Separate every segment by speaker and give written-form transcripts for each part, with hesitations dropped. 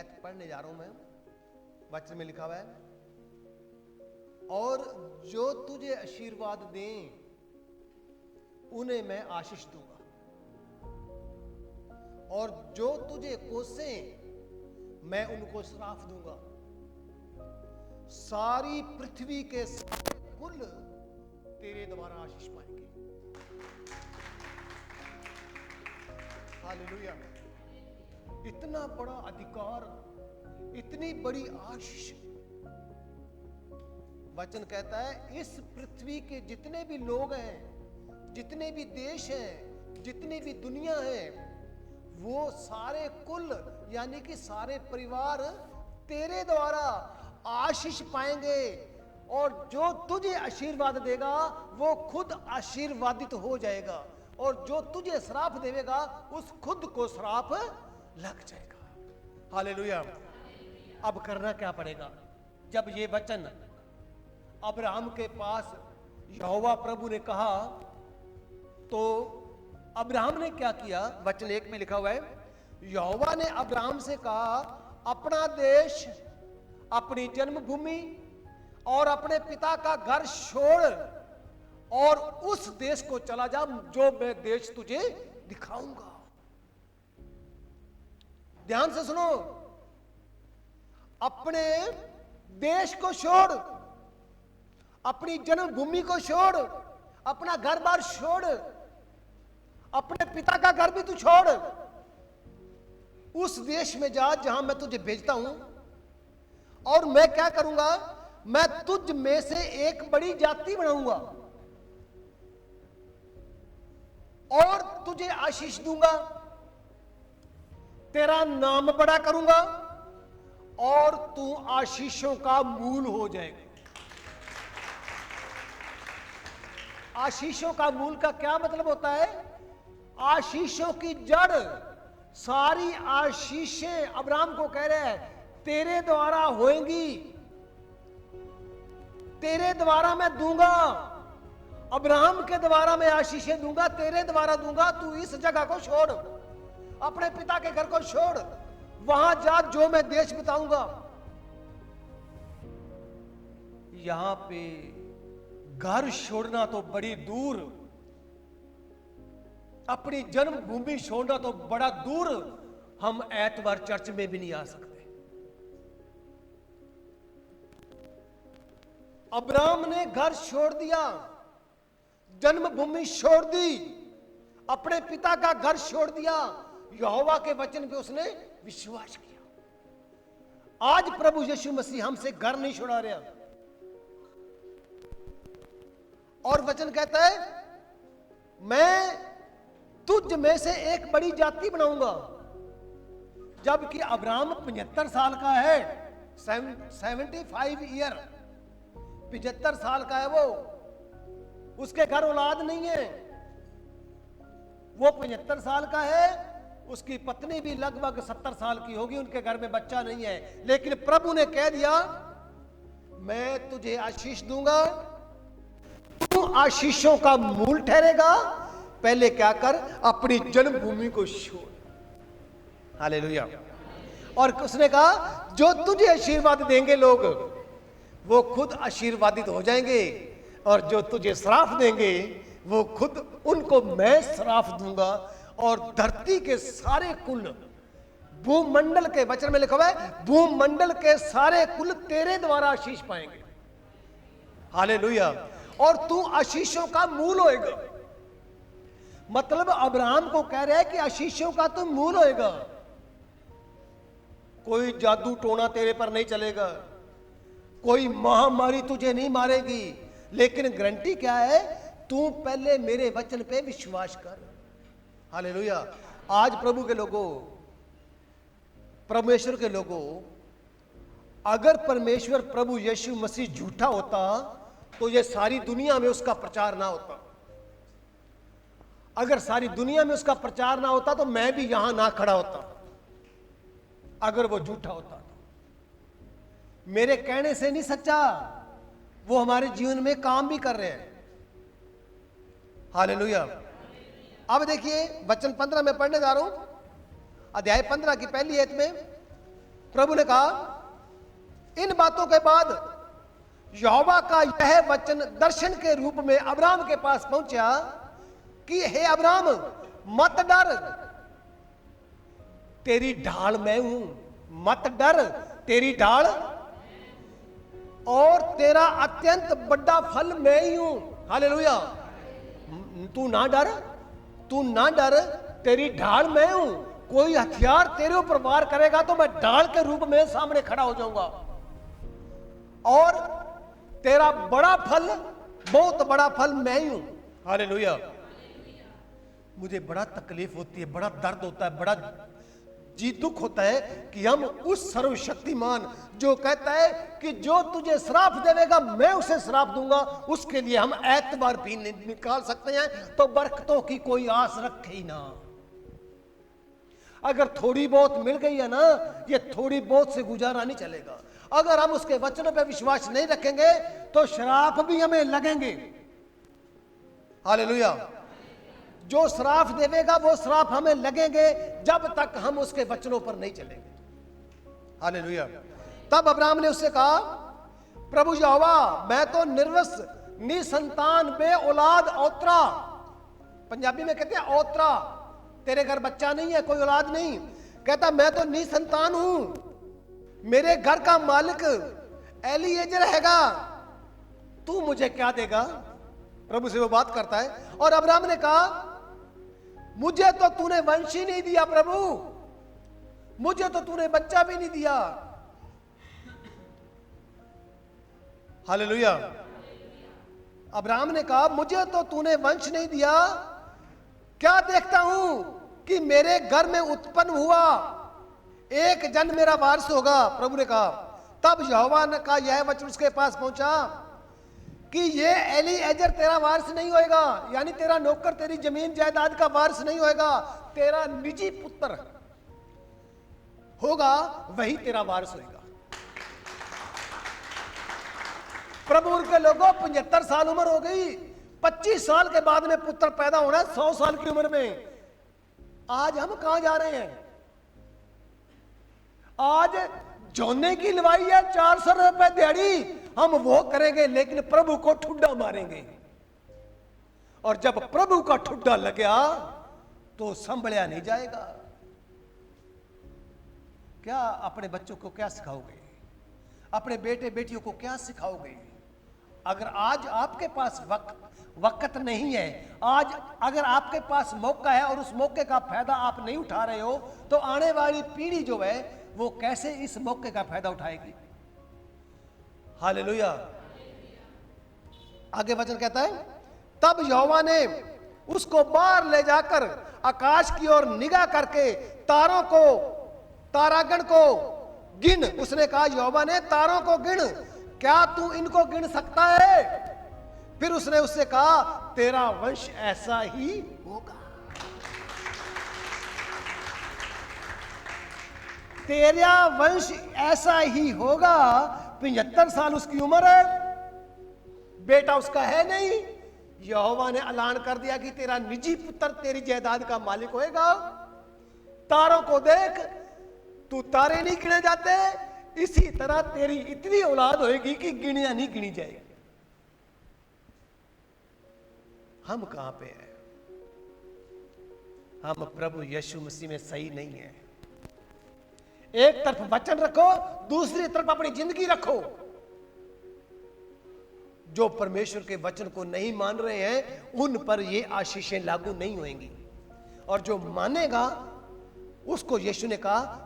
Speaker 1: ऐत पढ़ने जा रहा हूं मैं। वचन में लिखा हुआ है, और जो तुझे आशीर्वाद दें उन्हें मैं आशीष दूंगा, और जो तुझे कोसें मैं उनको श्राप दूंगा। सारी पृथ्वी के कुल तेरे द्वारा आशीष पाएंगे। हालेलुया। इतना बड़ा अधिकार, इतनी बड़ी आशीष। वचन कहता है इस पृथ्वी के जितने भी लोग हैं, जितने भी देश हैं, जितनी भी दुनिया है, वो सारे कुल यानी कि सारे परिवार तेरे द्वारा आशीष पाएंगे, और जो तुझे आशीर्वाद देगा वो खुद आशीर्वादित हो जाएगा, और जो तुझे श्राप देगा उस खुद को श्राप लग जाएगा। हालेलुया। अब करना क्या पड़ेगा? जब ये वचन अब्राहम के पास यहोवा प्रभु ने कहा, तो अब्राहम ने क्या किया? वचन 1 में लिखा हुआ है, यहोवा ने अब्राहम से कहा, अपना देश, अपनी जन्मभूमि और अपने पिता का घर छोड़ और उस देश को चला जा जो मैं देश तुझे दिखाऊंगा। ध्यान से सुनो, अपने देश को छोड़, अपनी जन्मभूमि को छोड़, अपना घर बार छोड़, अपने पिता का घर भी तू छोड़, उस देश में जा जहां मैं तुझे भेजता हूं, और मैं क्या करूंगा? मैं तुझ में से एक बड़ी जाति बनाऊंगा और तुझे आशीष दूंगा, तेरा नाम बड़ा करूंगा और तू आशीषों का मूल हो जाएगा। आशीषों का मूल का क्या मतलब होता है? आशीषों की जड़। सारी आशीषें अब्राहम को कह रहे हैं तेरे द्वारा होंगी, तेरे द्वारा मैं दूंगा। अब्राहम के द्वारा मैं आशीषें दूंगा, तेरे द्वारा दूंगा। तू इस जगह को छोड़, अपने पिता के घर को छोड़, वहां जा जो मैं देश बताऊंगा। यहां पे घर छोड़ना तो बड़ी दूर, अपनी जन्मभूमि छोड़ना तो बड़ा दूर, हम ऐतवार चर्च में भी नहीं आ सकते। अब्राहम ने घर छोड़ दिया, जन्मभूमि छोड़ दी, अपने पिता का घर छोड़ दिया, यहोवा के वचन पे उसने विश्वास किया। आज प्रभु यीशु मसीह हमसे घर नहीं छुड़ा रहा, और वचन कहता है मैं तुझ में से एक बड़ी जाति बनाऊंगा। जबकि अब्राहम 75 साल का है, 75 ईयर, 75 साल का है वो, उसके घर औलाद नहीं है, वो 75 साल का है, उसकी पत्नी भी लगभग 70 साल की होगी, उनके घर में बच्चा नहीं है। लेकिन प्रभु ने कह दिया मैं तुझे आशीष दूंगा, तू आशीषों का मूल ठहरेगा। पहले क्या कर? अपनी जन्मभूमि को छोड़। हालेलुया। और उसने कहा जो तुझे आशीर्वाद देंगे लोग वो खुद आशीर्वादित हो जाएंगे, और जो तुझे श्राप देंगे वो खुद उनको मैं श्राप दूंगा, और धरती के सारे कुल, भूमंडल के, वचन में लिखा हुआ है भूमंडल के सारे कुल तेरे द्वारा आशीष पाएंगे। हालेलुया। और तू आशीषों का मूल होएगा। मतलब अब्राहम को कह रहा है कि आशीषों का तू मूल होएगा। कोई जादू टोना तेरे पर नहीं चलेगा, कोई महामारी तुझे नहीं मारेगी, लेकिन गारंटी क्या है? तू पहले मेरे वचन पे विश्वास कर। हालेलुया। आज प्रभु के लोगों, परमेश्वर के लोगों, अगर परमेश्वर प्रभु यीशु मसीह झूठा होता तो ये सारी दुनिया में उसका प्रचार ना होता। अगर सारी दुनिया में उसका प्रचार ना होता तो मैं भी यहां ना खड़ा होता, अगर वो झूठा होता तो। मेरे कहने से नहीं सच्चा, वो हमारे जीवन में काम भी कर रहे हैं। हालेलुया। अब देखिए वचन 15 में पढ़ने जा रहा हूं, अध्याय 15 की पहली आयत में, प्रभु ने कहा, इन बातों के बाद यहोवा का यह वचन दर्शन के रूप में अब्राम के पास पहुंचा कि हे अब्राम, मत डर, तेरी ढाल मैं हूं। मत डर, तेरी ढाल और तेरा अत्यंत बड़ा फल मैं ही हूं। हालेलुया। तू ना डर, तू ना डर, तेरी ढाल मैं हूं। कोई हथियार तेरे ऊपर वार करेगा तो मैं ढाल के रूप में सामने खड़ा हो जाऊंगा, और तेरा बड़ा फल, बहुत बड़ा फल मैं ही हूं। हालेलुया। मुझे बड़ा तकलीफ होती है, बड़ा दर्द होता है, बड़ा जी दुख होता है कि हम उस सर्वशक्तिमान जो कहता है कि जो तुझे श्राप देवेगा मैं उसे श्राप दूंगा, उसके लिए हम एतबार भी नहीं निकाल सकते हैं, तो बरकतों की कोई आस रखे ही ना। अगर थोड़ी बहुत मिल गई है ना, ये थोड़ी बहुत से गुजारा नहीं चलेगा। अगर हम उसके वचनों पे विश्वास नहीं रखेंगे तो श्राप भी हमें लगेंगे। हालेलुया। जो श्राप देवेगा वो श्राप हमें लगेंगे जब तक हम उसके वचनों पर नहीं चलेंगे। हालेलुया। तब अब्राहम ने उससे कहा, प्रभु यहोवा, मैं तो निर्वंश, निसंतान, बे औलाद, औतरा, पंजाबी में कहते हैं औतरा, तेरे घर बच्चा नहीं है, कोई औलाद नहीं। कहता मैं तो निसंतान हूं, मेरे घर का मालिक एलीएजर हैगा, तू मुझे क्या देगा? प्रभु से वो बात करता है। और अब्राहम ने कहा, मुझे तो तूने वंश ही नहीं दिया प्रभु, मुझे तो तूने बच्चा भी नहीं दिया। हालेलुया। अब्राहम ने कहा, मुझे तो तूने वंश नहीं दिया, क्या देखता हूं कि मेरे घर में उत्पन्न हुआ एक जन मेरा वारिस होगा। प्रभु ने कहा, तब यहोवा ने कहा, यह वचन उसके पास पहुंचा कि ये एलीएजर तेरा वारिस नहीं होएगा, यानी तेरा नौकर, तेरी जमीन जायदाद का वारिस नहीं होएगा, तेरा निजी पुत्र होगा, वही तेरा वारिस होएगा। प्रभु के लोगों, 75 साल उम्र हो गई, 25 साल के बाद में पुत्र पैदा होना, 100 साल की उम्र में। आज हम कहां जा रहे हैं? आज जोने की लवाई है, 400 रुपए दिहाड़ी, हम वो करेंगे, लेकिन प्रभु को ठुड्डा मारेंगे। और जब प्रभु का ठुड्डा लग गया तो संभलिया नहीं जाएगा। क्या अपने बच्चों को क्या सिखाओगे? अपने बेटे बेटियों को क्या सिखाओगे? अगर आज आपके पास वक्त नहीं है, आज अगर आपके पास मौका है और उस मौके का फायदा आप नहीं उठा रहे हो, तो आने वाली पीढ़ी जो है वो कैसे इस मौके का फायदा उठाएगी? हालेलुया। आगे वचन कहता है, तब यहोवा ने उसको बाहर ले जाकर आकाश की ओर निगाह करके तारों को, तारागण को गिन। उसने कहा, यहोवा ने, तारों को गिन, क्या तू इनको गिन सकता है? फिर उसने उससे कहा, तेरा वंश ऐसा ही होगा, तेरा वंश ऐसा ही होगा। 75 साल उसकी उम्र है, बेटा उसका है नहीं। यहोवा ने ऐलान कर दिया कि तेरा निजी पुत्र तेरी जायदाद का मालिक होएगा। तारों को देख, तू तारे नहीं गिने जाते, इसी तरह तेरी इतनी औलाद होएगी कि गिनिया नहीं गिनी जाएगी। हम कहां पे हैं? हम प्रभु यीशु मसीह में सही नहीं है। एक तरफ वचन रखो, दूसरी तरफ अपनी जिंदगी रखो। जो परमेश्वर के वचन को नहीं मान रहे हैं उन पर ये आशीषें लागू नहीं होंगी, और जो मानेगा उसको यीशु ने कहा,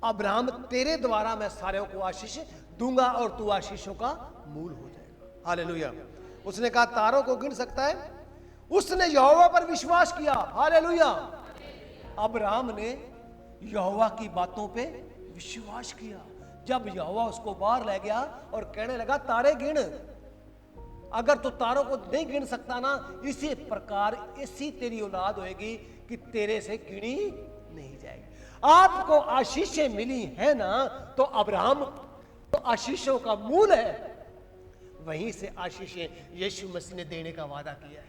Speaker 1: अब्राहम तेरे द्वारा मैं सारों को आशीष दूंगा और तू आशीषों का मूल हो जाएगा। हालेलुया। उसने कहा, तारों को गिन सकता है? उसने यहोवा पर विश्वास किया। हालेलुया। अब्राहम ने यहोवा की बातों पे विश्वास किया। जब यहोवा उसको बाहर ले गया और कहने लगा, तारे गिन, अगर तू तारों को नहीं गिन सकता ना, इसी प्रकार ऐसी तेरी औलाद होएगी कि तेरे से गिनी नहीं जाएगी। आपको आशीषें मिली है ना, तो अब्राहम तो आशीषों का मूल है, वहीं से आशीषें यीशु मसीह ने देने का वादा किया है।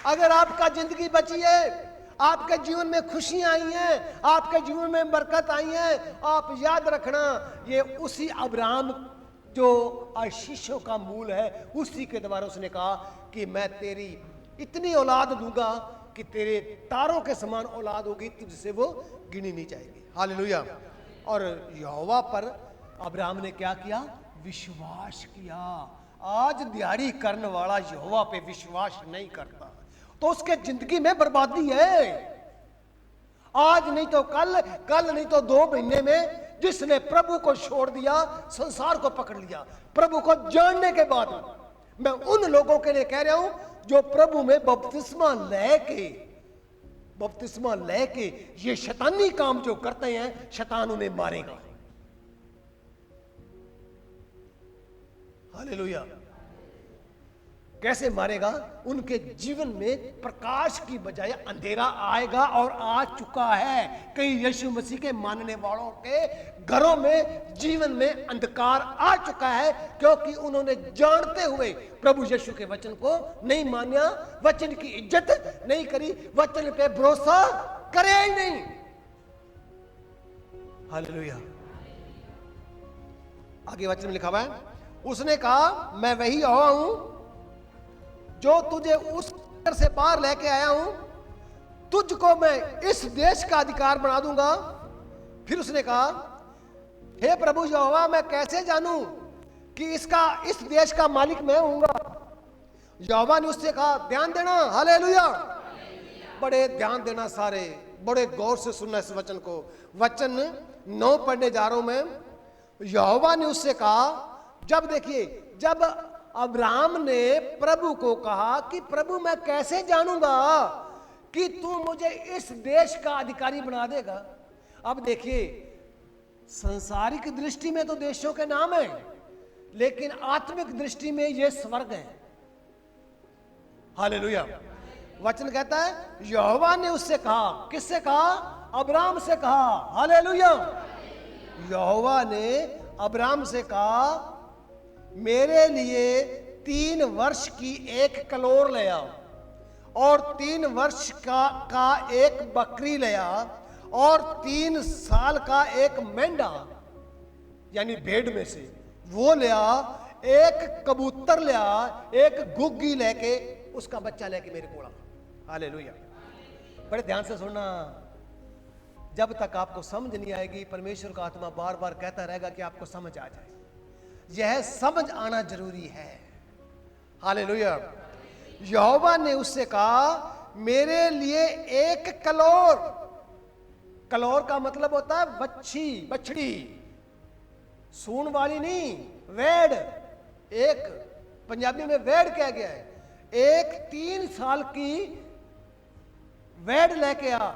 Speaker 1: अगर आपका जिंदगी बची है, आपके जीवन में खुशियां आई हैं, आपके जीवन में बरकत आई है। आप याद रखना, ये उसी अब्राहम जो आशीषों का मूल है, उसी के द्वारा उसने कहा कि मैं तेरी इतनी औलाद दूंगा कि तेरे तारों के समान औलाद होगी, तुझसे वो गिनी नहीं जाएगी। हालेलुया। और यहोवा पर अब्राहम ने क्या किया? विश्वास किया। आज दिहाड़ी करने वाला यहोवा पे विश्वास नहीं करता तो उसके जिंदगी में बर्बादी है। आज नहीं तो कल, कल नहीं तो 2 महीने में जिसने प्रभु को छोड़ दिया, संसार को पकड़ लिया, प्रभु को जानने के बाद, मैं उन लोगों के लिए कह रहा हूं जो प्रभु में बपतिस्मा लेके ये शैतानी काम जो करते हैं, शैतान उन्हें मारेगा। हालेलुया। कैसे मारेगा? उनके जीवन में प्रकाश की बजाय अंधेरा आएगा और आ चुका है। कई यीशु मसीह के मानने वालों के घरों में जीवन में अंधकार आ चुका है, क्योंकि उन्होंने जानते हुए प्रभु यीशु के वचन को नहीं माना, वचन की इज्जत नहीं करी, वचन पे भरोसा करे ही नहीं। हालेलुया। आगे वचन में लिखा हुआ है, उसने कहा मैं वही यहोवा हूं जो तुझे उस घर से बाहर लेके आया हूं, तुझको मैं इस देश का अधिकार बना दूंगा। फिर उसने कहा, हे प्रभु यहोवा, मैं कैसे जानूं कि इस देश का मालिक मैं हूंगा? यहोवा ने उससे कहा, ध्यान देना। हालेलुया। बड़े ध्यान देना, सारे बड़े गौर से सुनना इस वचन को। वचन 9 पढ़ने जा रहा हूं मैं। यहोवा ने उससे कहा, जब देखिए, जब अब्राहम ने प्रभु को कहा कि प्रभु मैं कैसे जानूंगा कि तू मुझे इस देश का अधिकारी बना देगा। अब देखिए, सांसारिक दृष्टि में तो देशों के नाम है, लेकिन आत्मिक दृष्टि में ये स्वर्ग है। हालेलुया। वचन कहता है, यहोवा ने उससे कहा, किससे कहा? अब्राहम से कहा। हालेलुया। यहोवा ने अब्राहम से कहा, मेरे लिए 3 वर्ष की एक कलोर ले आओ, और 3 वर्ष का एक बकरी ले आ, और 3 साल का एक मेंढा, यानी भेड़ में से वो ले आ, एक कबूतर ले आ, एक गुग्गी लेके, उसका बच्चा लेके मेरे को आ। हालेलुया। बड़े ध्यान से सुनना। जब तक आपको समझ नहीं आएगी, परमेश्वर का आत्मा बार बार कहता रहेगा कि आपको समझ आ जाए। यह समझ आना जरूरी है। हालेलुया। यहोवा ने उससे कहा, मेरे लिए एक कलोर, कलोर का मतलब होता है बछड़ी, सून वाली नहीं, वेड़। एक पंजाबी में वेड़ कह गया है। एक 3 साल की वेड़ लेके आ,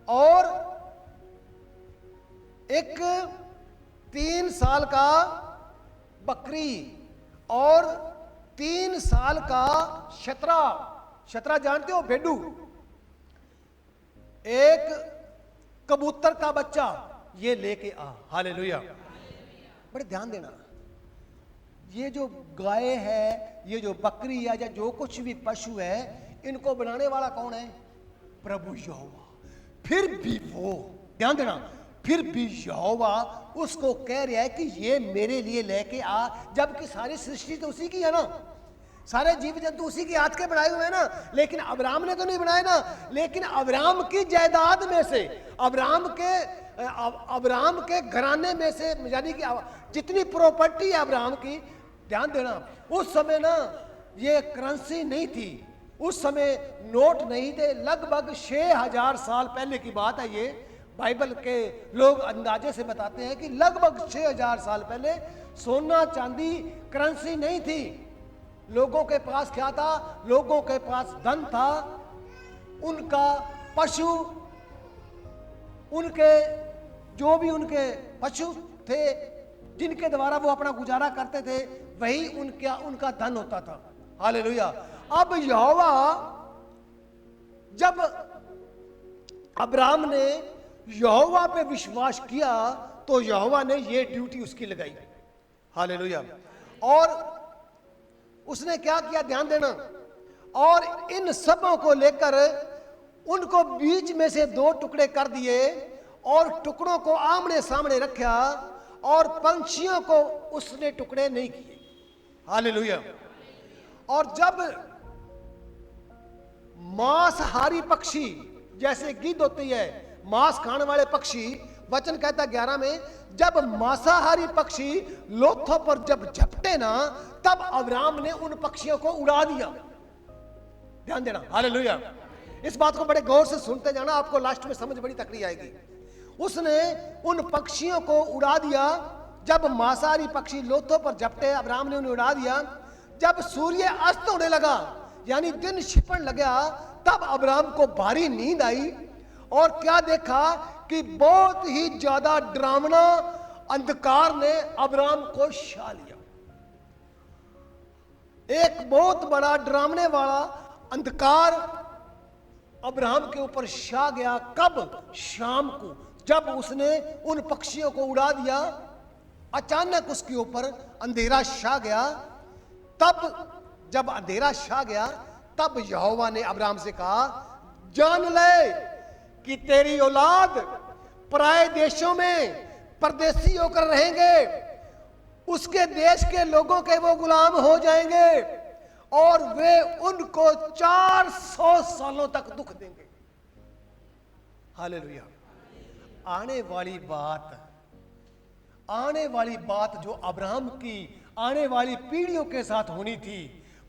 Speaker 1: और एक 3 साल का बकरी, और 3 साल का शतरा जानते हो, भेड़ू, एक कबूतर का बच्चा, ये लेके आ। हालेलुया। बड़े ध्यान देना, ये जो गाय है, ये जो बकरी है, या जो कुछ भी पशु है, इनको बनाने वाला कौन है? प्रभु यहोवा। फिर भी वो, ध्यान देना, फिर भी यहोवा उसको कह रहा है कि ये मेरे लिए लेके आ, जबकि सारी सृष्टि तो उसी की है ना, सारे जीव जंतु उसी के हाथ के बनाए हुए हैं ना। लेकिन अब्राहम ने तो नहीं बनाए ना, लेकिन अब्राहम की जायदाद में से, अब्राहम के घराने में से, यानी कि जितनी प्रॉपर्टी है अब्राहम की, ध्यान देना, उस समय ना ये करेंसी नहीं थी, उस समय नोट नहीं थे। लगभग 6000 साल पहले की बात है। ये बाइबल के लोग अंदाजे से बताते हैं कि लगभग 6000 साल पहले सोना चांदी करेंसी नहीं थी। लोगों के पास क्या था? लोगों के पास धन था, उनका पशु, उनके जो भी उनके पशु थे जिनके द्वारा वो अपना गुजारा करते थे, वही उनका धन होता था। हालेलुया। अब यहोवा, जब अब्राहम ने यहोवा पे विश्वास किया तो यहोवा ने ये ड्यूटी उसकी लगाई। हालेलुया। और उसने क्या किया? ध्यान देना। और इन सबों को लेकर उनको बीच में से 2 टुकड़े कर दिए और टुकड़ों को आमने सामने रखा और पंछियों को उसने टुकड़े नहीं किए। हालेलुया। और जब मांसाहारी पक्षी जैसे गिद्ध होती है, मांस खाने वाले पक्षी, वचन कहता 11 में, जब मांसाहारी पक्षी लोथों पर जब झपटे ना, तब अब्राम ने उन पक्षियों को उड़ा दिया। ध्यान देना, हालेलुया। इस बात को बड़े गौर से सुनते जाना, आपको लास्ट में समझ बड़ी तकड़ी आएगी। उसने उन पक्षियों को उड़ा दिया। जब मांसाहारी पक्षी लोथों पर झपटे, अब्राम ने उन्हें उड़ा दिया। जब सूर्य अस्त होने लगा, यानी दिन छिपने लगा, तब अब्राम को भारी नींद आई और क्या देखा कि बहुत ही ज्यादा डरावना अंधकार ने अब्राम को छा लिया। एक बहुत बड़ा डरावने वाला अंधकार अब्राहम के ऊपर छा गया। कब? शाम को, जब उसने उन पक्षियों को उड़ा दिया। अचानक उसके ऊपर अंधेरा छा गया। तब जब अंधेरा छा गया, तब यहोवा ने अब्राहम से कहा, जान ले कि तेरी औलाद पराए देशों में परदेसी होकर रहेंगे, उसके देश के लोगों के वो गुलाम हो जाएंगे और वे उनको 400 सालों तक दुख देंगे। हालेलुया। आने वाली बात जो अब्राहम की आने वाली पीढ़ियों के साथ होनी थी,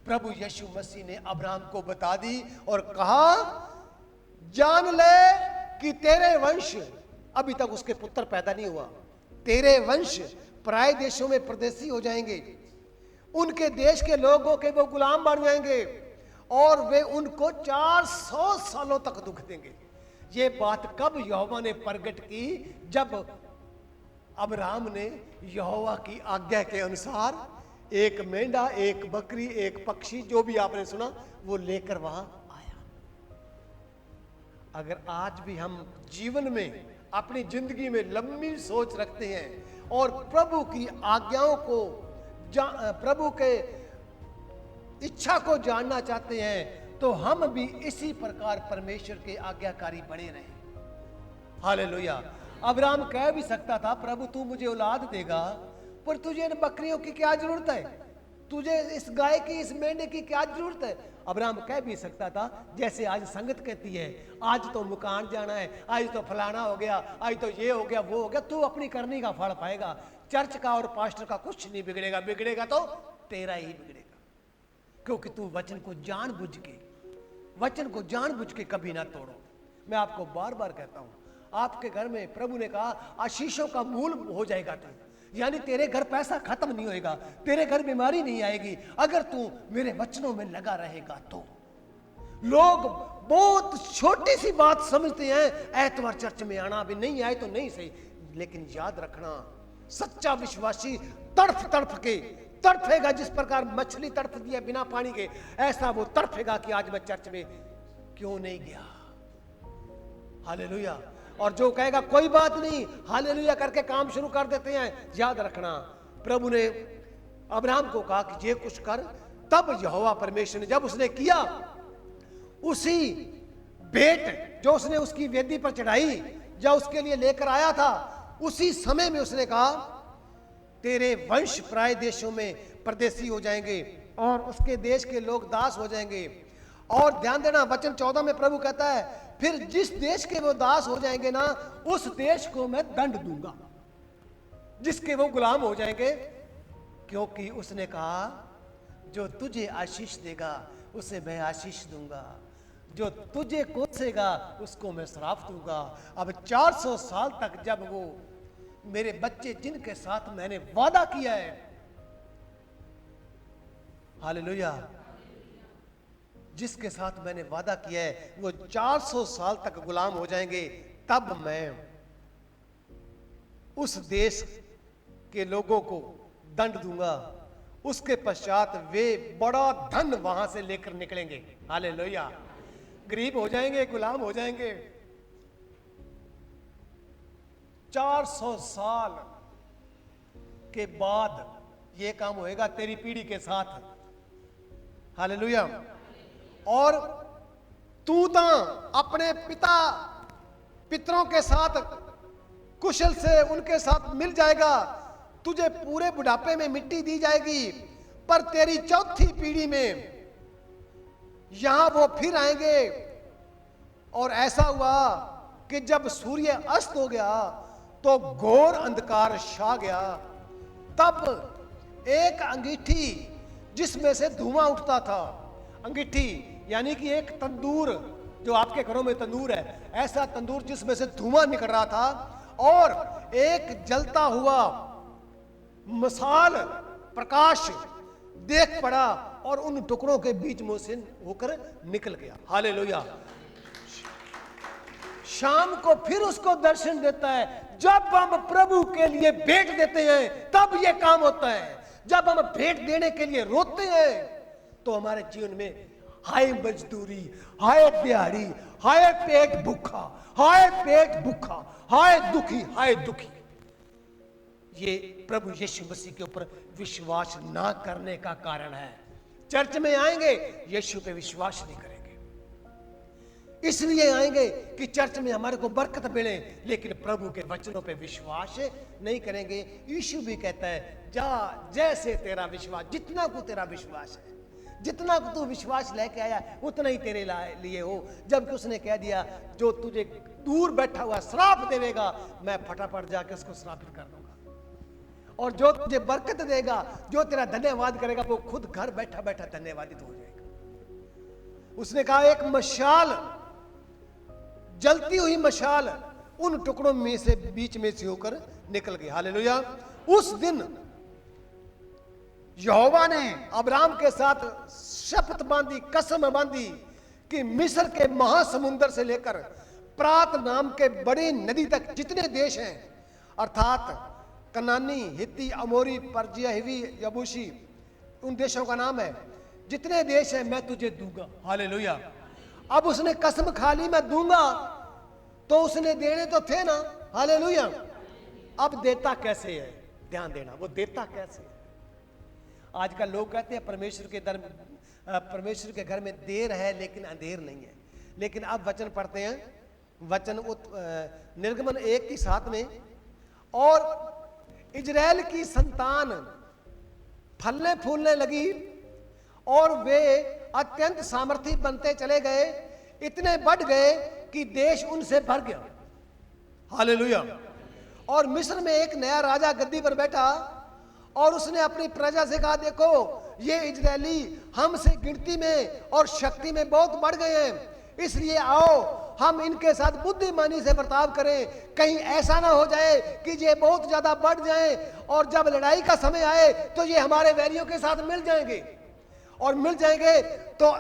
Speaker 1: प्रभु यीशु मसीह ने अब्राहम को बता दी और कहा, जान ले कि तेरे वंश, अभी तक उसके पुत्र पैदा नहीं हुआ, तेरे वंश पराए देशों में परदेसी हो जाएंगे, उनके देश के लोगों के वो गुलाम बन जाएंगे और वे उनको 400 सालों तक दुख देंगे। ये बात कब यहोवा ने प्रगट की? जब अब्राहम ने यहोवा की आज्ञा के अनुसार एक मेंढा, एक बकरी, एक पक्षी, जो भी आपने सुना, वो लेकर वहां आया। अगर आज भी हम जीवन में, अपनी जिंदगी में लंबी सोच रखते हैं और प्रभु की आज्ञाओं को, प्रभु के इच्छा को जानना चाहते हैं, तो हम भी इसी प्रकार परमेश्वर के आज्ञाकारी बने रहें। हालेलुया। अब्राहम कह भी सकता था, प्रभु तू मुझे औलाद देगा, पर तुझे इन बकरियों की क्या जरूरत है, तुझे इस गाय की, इस मेंढे की क्या जरूरत है। अब्राहम कह भी सकता था, जैसे आज संगत कहती है, आज तो मकान जाना है, आज तो फलाना हो गया, आज तो ये हो गया, वो हो गया। तू अपनी करनी का फल पाएगा। चर्च का और पास्टर का कुछ नहीं बिगड़ेगा, बिगड़ेगा तो तेरा ही बिगड़ेगा, क्योंकि तू वचन को जानबूझ के कभी ना तोड़ो। मैं आपको बार बार कहता हूं, आपके घर में प्रभु ने कहा आशीषों का मूल हो जाएगा तू, यानी तेरे घर पैसा खत्म नहीं होएगा, तेरे घर बीमारी नहीं आएगी, अगर तू मेरे वचनों में लगा रहेगा तो। लोग बहुत छोटी सी बात समझते हैं, एतवार चर्च में आना, भी नहीं आए तो नहीं सही, लेकिन याद रखना, सच्चा विश्वासी तड़फ तड़फ के तड़फेगा, जिस प्रकार मछली तड़फती है बिना पानी के, ऐसा वो तड़फेगा कि आज मैं चर्च में क्यों नहीं गया। हालेलुया। और जो कहेगा कोई बात नहीं, हालेलुया करके काम शुरू कर देते हैं, याद रखना प्रभु ने अब्राहम को कहा कि ये कुछ कर। तब यहोवा परमेश्वर ने, जब उसने किया, उसी भेंट जो उसने उसकी वेदी पर चढ़ाई, जो उसके लिए लेकर आया था, उसी समय में उसने कहा, तेरे वंश पराए देशों में परदेसी हो जाएंगे और उसके देश के लोग दास हो जाएंगे। और ध्यान देना, वचन 14 में प्रभु कहता है, फिर जिस देश के वो दास हो जाएंगे ना, उस देश को मैं दंड दूंगा, जिसके वो गुलाम हो जाएंगे, क्योंकि उसने कहा, जो तुझे आशीष देगा उसे मैं आशीष दूंगा, जो तुझे कोसेगा उसको मैं श्राप दूंगा। अब 400 साल तक जब वो मेरे बच्चे जिनके साथ मैंने वादा किया है, हालेलुया, जिसके साथ मैंने वादा किया है, वो 400 साल तक गुलाम हो जाएंगे, तब मैं उस देश के लोगों को दंड दूंगा। उसके पश्चात वे बड़ा धन वहां से लेकर निकलेंगे। हालेलुया। गरीब हो जाएंगे, गुलाम हो जाएंगे। 400 साल के बाद ये काम होएगा तेरी पीढ़ी के साथ। हालेलुया। और तू तो अपने पितरों के साथ कुशल से उनके साथ मिल जाएगा, तुझे पूरे बुढ़ापे में मिट्टी दी जाएगी, पर तेरी चौथी पीढ़ी में यहां वो फिर आएंगे। और ऐसा हुआ कि जब सूर्य अस्त हो गया तो घोर अंधकार छा गया। तब एक अंगीठी जिसमें से धुआं उठता था, अंगीठी यानी कि एक तंदूर, जो आपके घरों में तंदूर है, ऐसा तंदूर जिसमें से धुआं निकल रहा था, और एक जलता हुआ मसाल प्रकाश देख पड़ा और उन टुकड़ों के बीच में से होकर निकल गया। हालेलुया। शाम को फिर उसको दर्शन देता है। जब हम प्रभु के लिए भेंट देते हैं तब यह काम होता है। जब हम भेंट देने के लिए रोते हैं तो हमारे जीवन में हाय मजदूरी, हाय दिहाड़ी, हाय पेट भूखा, हाय पेट भूखा, हाय दुखी, हाय दुखी, ये प्रभु यीशु मसीह के ऊपर विश्वास ना करने का कारण है। चर्च में आएंगे, यीशु पे विश्वास नहीं करेंगे, इसलिए आएंगे कि चर्च में हमारे को बरकत मिले, लेकिन प्रभु के वचनों पे विश्वास नहीं करेंगे। यीशु भी कहता है जा जैसे तेरा विश्वास, जितना को तेरा विश्वास है, जितना को तू विश्वास लेके आया उतना ही तेरे लिए हो। जबकि उसने कह दिया जो तुझे दूर बैठा हुआ श्राप देगा, मैं फटाफट जाके उसको श्रापित कर दूंगा, और जो तुझे बरकत देगा, जो तेरा धन्यवाद करेगा, वो खुद घर बैठा बैठा धन्यवादित हो जाएगा। उसने कहा एक मशाल, जलती हुई मशाल उन टुकड़ों में से बीच में से होकर निकल गई। हालेलुया। उस दिन यहोवा ने अब्राहम के साथ शपथ बांधी, कसम बांधी कि मिस्र के महासमुंदर से लेकर प्रात नाम के बड़ी नदी तक जितने देश हैं, अर्थात कनानी, हित्ती, अमोरी, परजिया, हिवी, यबूसी, उन देशों का नाम है, जितने देश हैं मैं तुझे दूंगा। हालेलुया। अब उसने कसम खा ली मैं दूंगा, तो उसने देने तो थे ना। हालेलुया। अब देता कैसे है, ध्यान देना, वो देता कैसे है। आजकल लोग कहते हैं परमेश्वर के घर में देर है लेकिन अंधेर नहीं है। लेकिन अब वचन पढ़ते हैं, वचन निर्गमन 1:7 में, और इजराइल की संतान फलने फूलने लगी और वे अत्यंत सामर्थी बनते चले गए, इतने बढ़ गए कि देश उनसे भर गया। हालेलुया। और मिस्र में एक नया राजा गद्दी पर बैठा और उसने अपनी प्रजा से कहा देखो ये इजरायली हमसे गिनती में और शक्ति में बहुत बढ़ गए हैं, इसलिए आओ हम इनके साथ बुद्धिमानी से बर्ताव करें, कहीं ऐसा ना हो जाए कि ये बहुत ज्यादा बढ़ जाएं और जब लड़ाई का समय आए तो ये हमारे वैरियों के साथ मिल जाएंगे, और मिल जाएंगे तो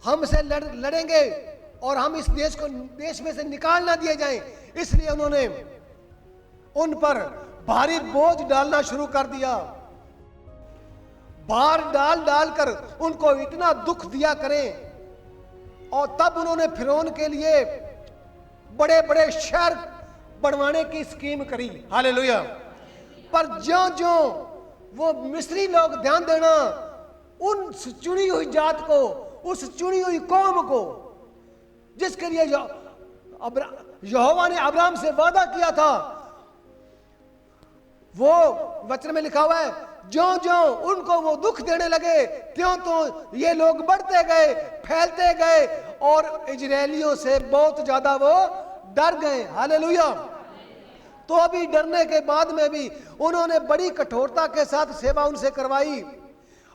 Speaker 1: हमसे लड़ेंगे और हम इस देश में से निकाल ना दिए जाएं। इसलिए उन्होंने उन पर भारी बोझ डालना शुरू कर दिया। भार डाल डालकर उनको इतना दुख दिया करें, और तब उन्होंने फिरौन के लिए बड़े बड़े शहर बनवाने की स्कीम करी। हालेलुया। पर ज्यों-ज्यों वो मिस्री लोग, ध्यान देना, उन चुनी हुई जात को, उस चुनी हुई कौम को जिसके लिए यहोवा ने अब्राहम से वादा किया था, वो वचन में लिखा हुआ है ज्यों-ज्यों उनको वो दुख देने लगे त्यों तो ये लोग बढ़ते गए, फैलते गए, और इजरायलियों से बहुत ज्यादा वो डर गए। हालेलुया। तो अभी डरने के बाद में भी उन्होंने बड़ी कठोरता के साथ सेवा उनसे करवाई,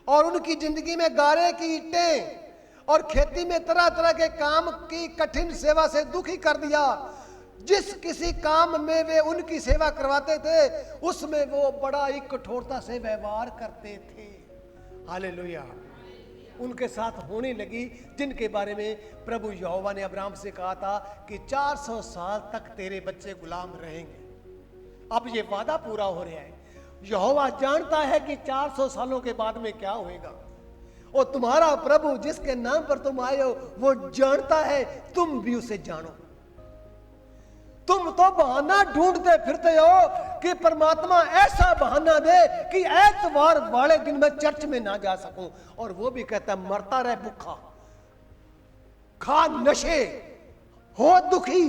Speaker 1: और उनकी जिंदगी में गारे की ईंटें और खेती में तरह तरह के काम की कठिन सेवा से दुखी कर दिया। जिस किसी काम में वे उनकी सेवा करवाते थे उसमें वो बड़ा ही कठोरता से व्यवहार करते थे। हालेलुया। उनके साथ होने लगी जिनके बारे में प्रभु यहोवा ने अब्राहम से कहा था कि 400 साल तक तेरे बच्चे गुलाम रहेंगे। अब ये वादा पूरा हो रहा है। यहोवा जानता है कि 400 सालों के बाद में क्या होएगा, और तुम्हारा प्रभु जिसके नाम पर तुम आए हो वो जानता है, तुम भी उसे जानो। तुम तो बहाना ढूंढते फिरते हो कि परमात्मा ऐसा बहाना दे कि एतवार वाले दिन में चर्च में ना जा सकूं, और वो भी कहता मरता रहे भूखा। खा नशे, हो दुखी,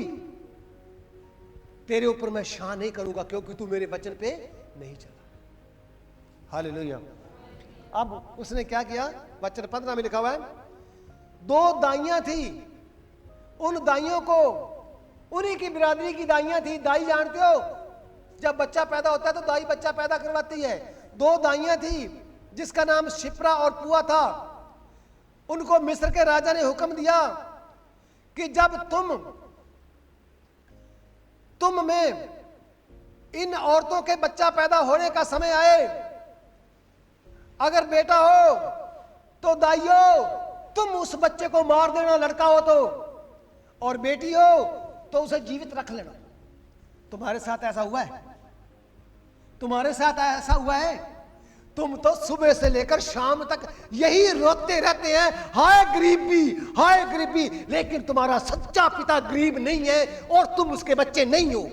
Speaker 1: तेरे ऊपर मैं शाह नहीं करूंगा क्योंकि तू मेरे वचन पे नहीं चला। हालेलुया। अब उसने क्या किया, वचन 15 में लिखा हुआ है, 2 दाइयां थी, उन दाइयों को, उन्हीं की बिरादरी की दाइयां थी। दाई जानते हो, जब बच्चा पैदा होता है तो दाई बच्चा पैदा करवाती है। 2 दाइयां थी जिसका नाम शिप्रा और पुआ था। उनको मिस्र के राजा ने हुक्म दिया कि जब तुम में इन औरतों के बच्चा पैदा होने का समय आए, अगर बेटा हो तो दाइयों तुम उस बच्चे को मार देना, लड़का हो तो, और बेटी हो तो उसे जीवित रख लेना। तुम्हारे साथ ऐसा हुआ है? तुम्हारे साथ ऐसा हुआ है? तुम तो सुबह से लेकर शाम तक यही रोते रहते हैं, हाय गरीबी, हाय गरीबी, लेकिन तुम्हारा सच्चा पिता गरीब नहीं है और तुम उसके बच्चे नहीं हो।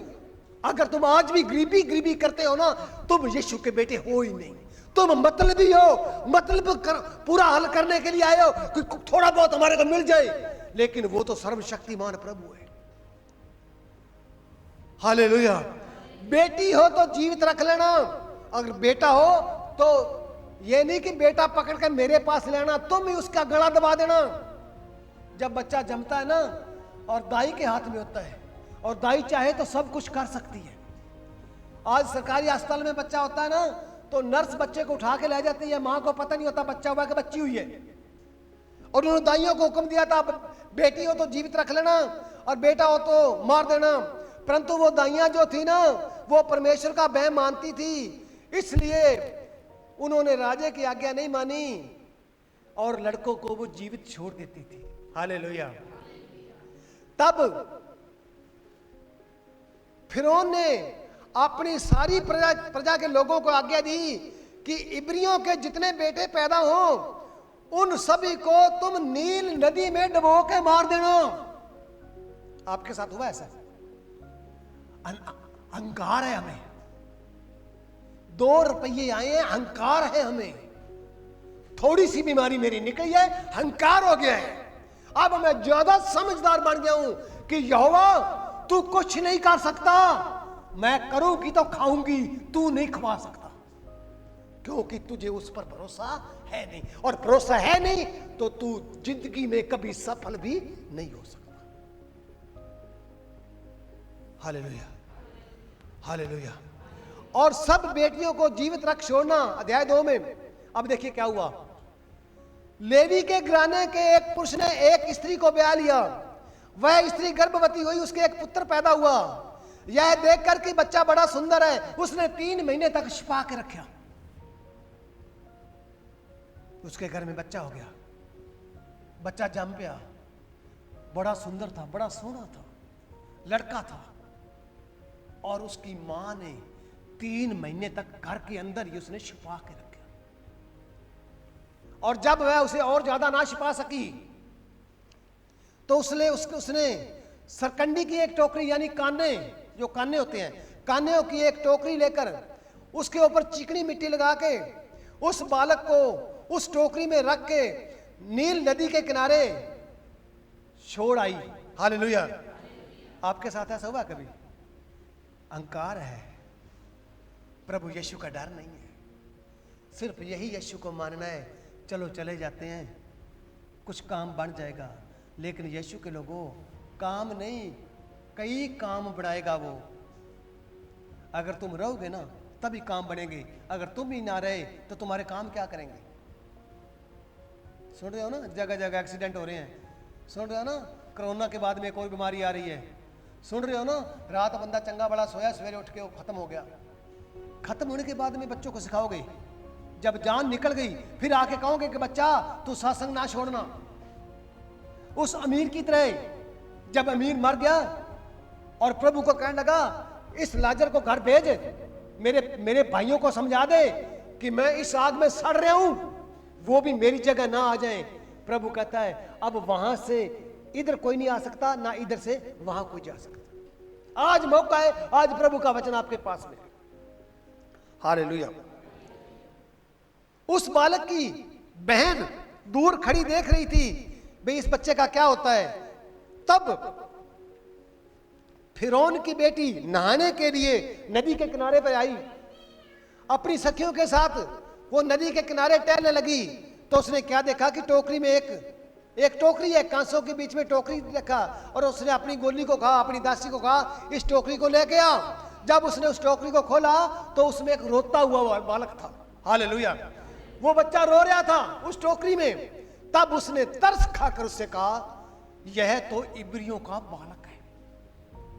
Speaker 1: अगर तुम आज भी गरीबी गरीबी करते हो ना, तुम यीशु के बेटे हो ही नहीं। तुम मतलबी हो, मतलब पूरा हल करने के लिए आए हो कि थोड़ा बहुत हमारे को मिल जाए, लेकिन वो तो सर्वशक्तिमान प्रभु है। हालेलुया। बेटी हो तो जीवित रख लेना, अगर बेटा हो तो ये नहीं कि बेटा पकड़ कर मेरे पास लेना, तुम ही उसका गला दबा देना। जब बच्चा जमता है ना, और दाई के हाथ में होता है, और दाई चाहे तो सब कुछ कर सकती है। आज सरकारी अस्पताल में बच्चा होता है ना, तो नर्स बच्चे को उठा के ले जाती है, मां को पता नहीं होता बच्चा हुआ कि बच्ची हुई है। और उन्होंने दाइयों को हुक्म दिया था, बेटी हो तो जीवित रख लेना और बेटा हो तो मार देना। परंतु वो दाइयां जो थी ना, वो परमेश्वर का भय मानती थी, इसलिए उन्होंने राजे की आज्ञा नहीं मानी और लड़कों को वो जीवित छोड़ देती थी। हालेलुया। तब फिरौन ने अपनी सारी प्रजा के लोगों को आज्ञा दी कि इब्रियों के जितने बेटे पैदा हो उन सभी को तुम नील नदी में डुबो के मार देना। आपके साथ हुआ ऐसा? अहंकार है हमें, 2 रुपये आए हैं, अहंकार है हमें, थोड़ी सी बीमारी मेरी निकली है, अहंकार हो गया है। अब मैं ज्यादा समझदार बन गया हूं कि यहोवा तू कुछ नहीं कर सकता, मैं करूंगी तो खाऊंगी, तू नहीं खवा सकता, क्योंकि तुझे उस पर भरोसा है नहीं, और भरोसा है नहीं तो तू जिंदगी में कभी सफल भी नहीं हो सकता। Hallelujah, hallelujah. और सब बेटियों को जीवित रख छोड़ना। अध्याय 2 में अब देखिए क्या हुआ। लेवी के घराने के एक पुरुष ने एक स्त्री को ब्याह लिया, वह स्त्री गर्भवती हुई, उसके एक पुत्र पैदा हुआ। यह देखकर कि बच्चा बड़ा सुंदर है, उसने 3 महीने तक छिपा के रखा। उसके घर में बच्चा हो गया, बच्चा जम गया, बड़ा सुंदर था, बड़ा सोना था, लड़का था, और उसकी मां ने 3 महीने तक घर के अंदर ही उसने छिपा के रखा। और जब वह उसे और ज्यादा ना छिपा सकी तो उसने सरकंडी की एक टोकरी, यानी काने, जो काने होते हैं, काने की एक टोकरी लेकर उसके ऊपर चिकनी मिट्टी लगा के उस बालक को उस टोकरी में रख के नील नदी के किनारे छोड़ आई। हालेलुया। आपके साथ ऐसा हुआ कभी? अहंकार है, प्रभु यीशु का डर नहीं है, सिर्फ यही यीशु को मानना है। चलो चले जाते हैं, कुछ काम बन जाएगा, लेकिन यीशु के लोगों काम नहीं, कई काम बढ़ाएगा वो। अगर तुम रहोगे ना तभी काम बनेंगे, अगर तुम ही ना रहे तो तुम्हारे काम क्या करेंगे? सुन रहे हो ना, जगह जगह एक्सीडेंट हो रहे हैं, सुन रहे हो ना, कोरोना के बाद में कोई बीमारी आ रही है, सुन रहे हो ना, रात बंदा चंगा बड़ा सोया, सवेरे उठ के वो खत्म हो गया। खत्म होने के बाद में बच्चों को सिखाओगे, जब जान निकल गई फिर आके कहोगे कि बच्चा तू सत्संग ना छोड़ना। उस अमीर की तरह जब अमीर मर गया और प्रभु को कहने लगा इस लाजर को घर भेज, मेरे भाइयों को समझा दे कि मैं इस आग में सड़ रहा हूं, वो भी मेरी जगह ना आ जाए। प्रभु कहता है अब वहां से इधर कोई नहीं आ सकता, ना इधर से वहां कोई जा सकता। आज मौका है, आज प्रभु का वचन आपके पास में। हालेलुया। उस बालक की बहन दूर खड़ी देख रही थी भाई इस बच्चे का क्या होता है। तब फिरौन की बेटी नहाने के लिए नदी के किनारे पर आई, अपनी सखियों के साथ वो नदी के किनारे टहलने लगी। तो उसने क्या देखा कि टोकरी में एक टोकरी है, कांसों के बीच में टोकरी रखा, और उसने अपनी गोली को कहा, अपनी दासी को कहा, इस टोकरी को लेके आ। जब उसने उस टोकरी को खोला तो उसमें एक रोता हुआ बालक था। हालेलुया। वो बच्चा रो रहा था उस टोकरी में। तब उसने तरस खाकर उससे कहा, यह तो इब्रियों का बालक है।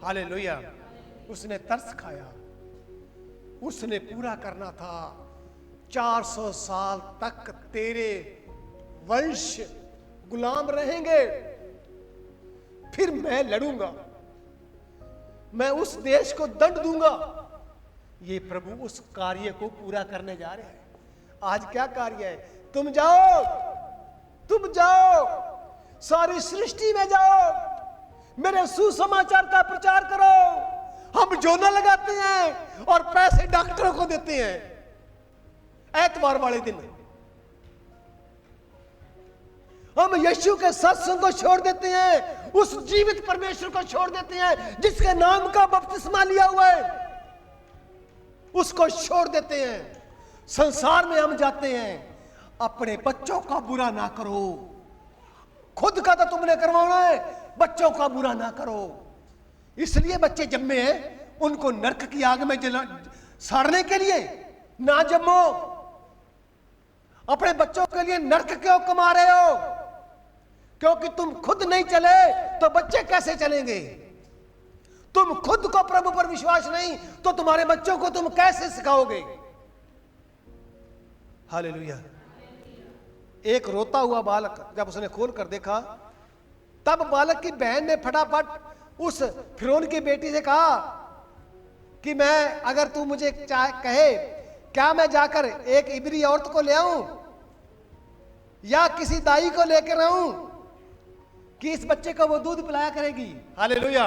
Speaker 1: हालेलुया। उसने तरस खाया, उसने पूरा करना था। 400 साल तक तेरे वंश गुलाम रहेंगे, फिर मैं लड़ूंगा, मैं उस देश को दंड दूंगा। ये प्रभु उस कार्य को पूरा करने जा रहे हैं। आज क्या कार्य है? तुम जाओ, सारी सृष्टि में जाओ, मेरे सुसमाचार का प्रचार करो। हम जोना लगाते हैं और पैसे डॉक्टरों को देते हैं। एतवार वाले दिन हम यीशु के सत्संग को छोड़ देते हैं, उस जीवित परमेश्वर को छोड़ देते हैं जिसके नाम का बपतिस्मा लिया हुआ है, उसको छोड़ देते हैं। संसार में हम जाते हैं। अपने बच्चों का बुरा ना करो, खुद का तो तुमने करवाना है, बच्चों का बुरा ना करो। इसलिए बच्चे जन्मे हैं, उनको नरक की आग में साड़ने के लिए ना जन्मो। अपने बच्चों के लिए नरक क्यों कमा रहे हो? क्योंकि तुम खुद नहीं चले तो बच्चे कैसे चलेंगे? तुम खुद को प्रभु पर विश्वास नहीं तो तुम्हारे बच्चों को तुम कैसे सिखाओगे? हालेलुया। एक रोता हुआ बालक जब उसने खोल कर देखा, तब बालक की बहन ने फटाफट उस फिरौन की बेटी से कहा कि मैं, अगर तू मुझे कहे, क्या मैं जाकर एक इब्री औरत को ले आऊं या किसी दाई को लेकर आऊं कि इस बच्चे को वो दूध पिलाया करेगी? हालेलुया।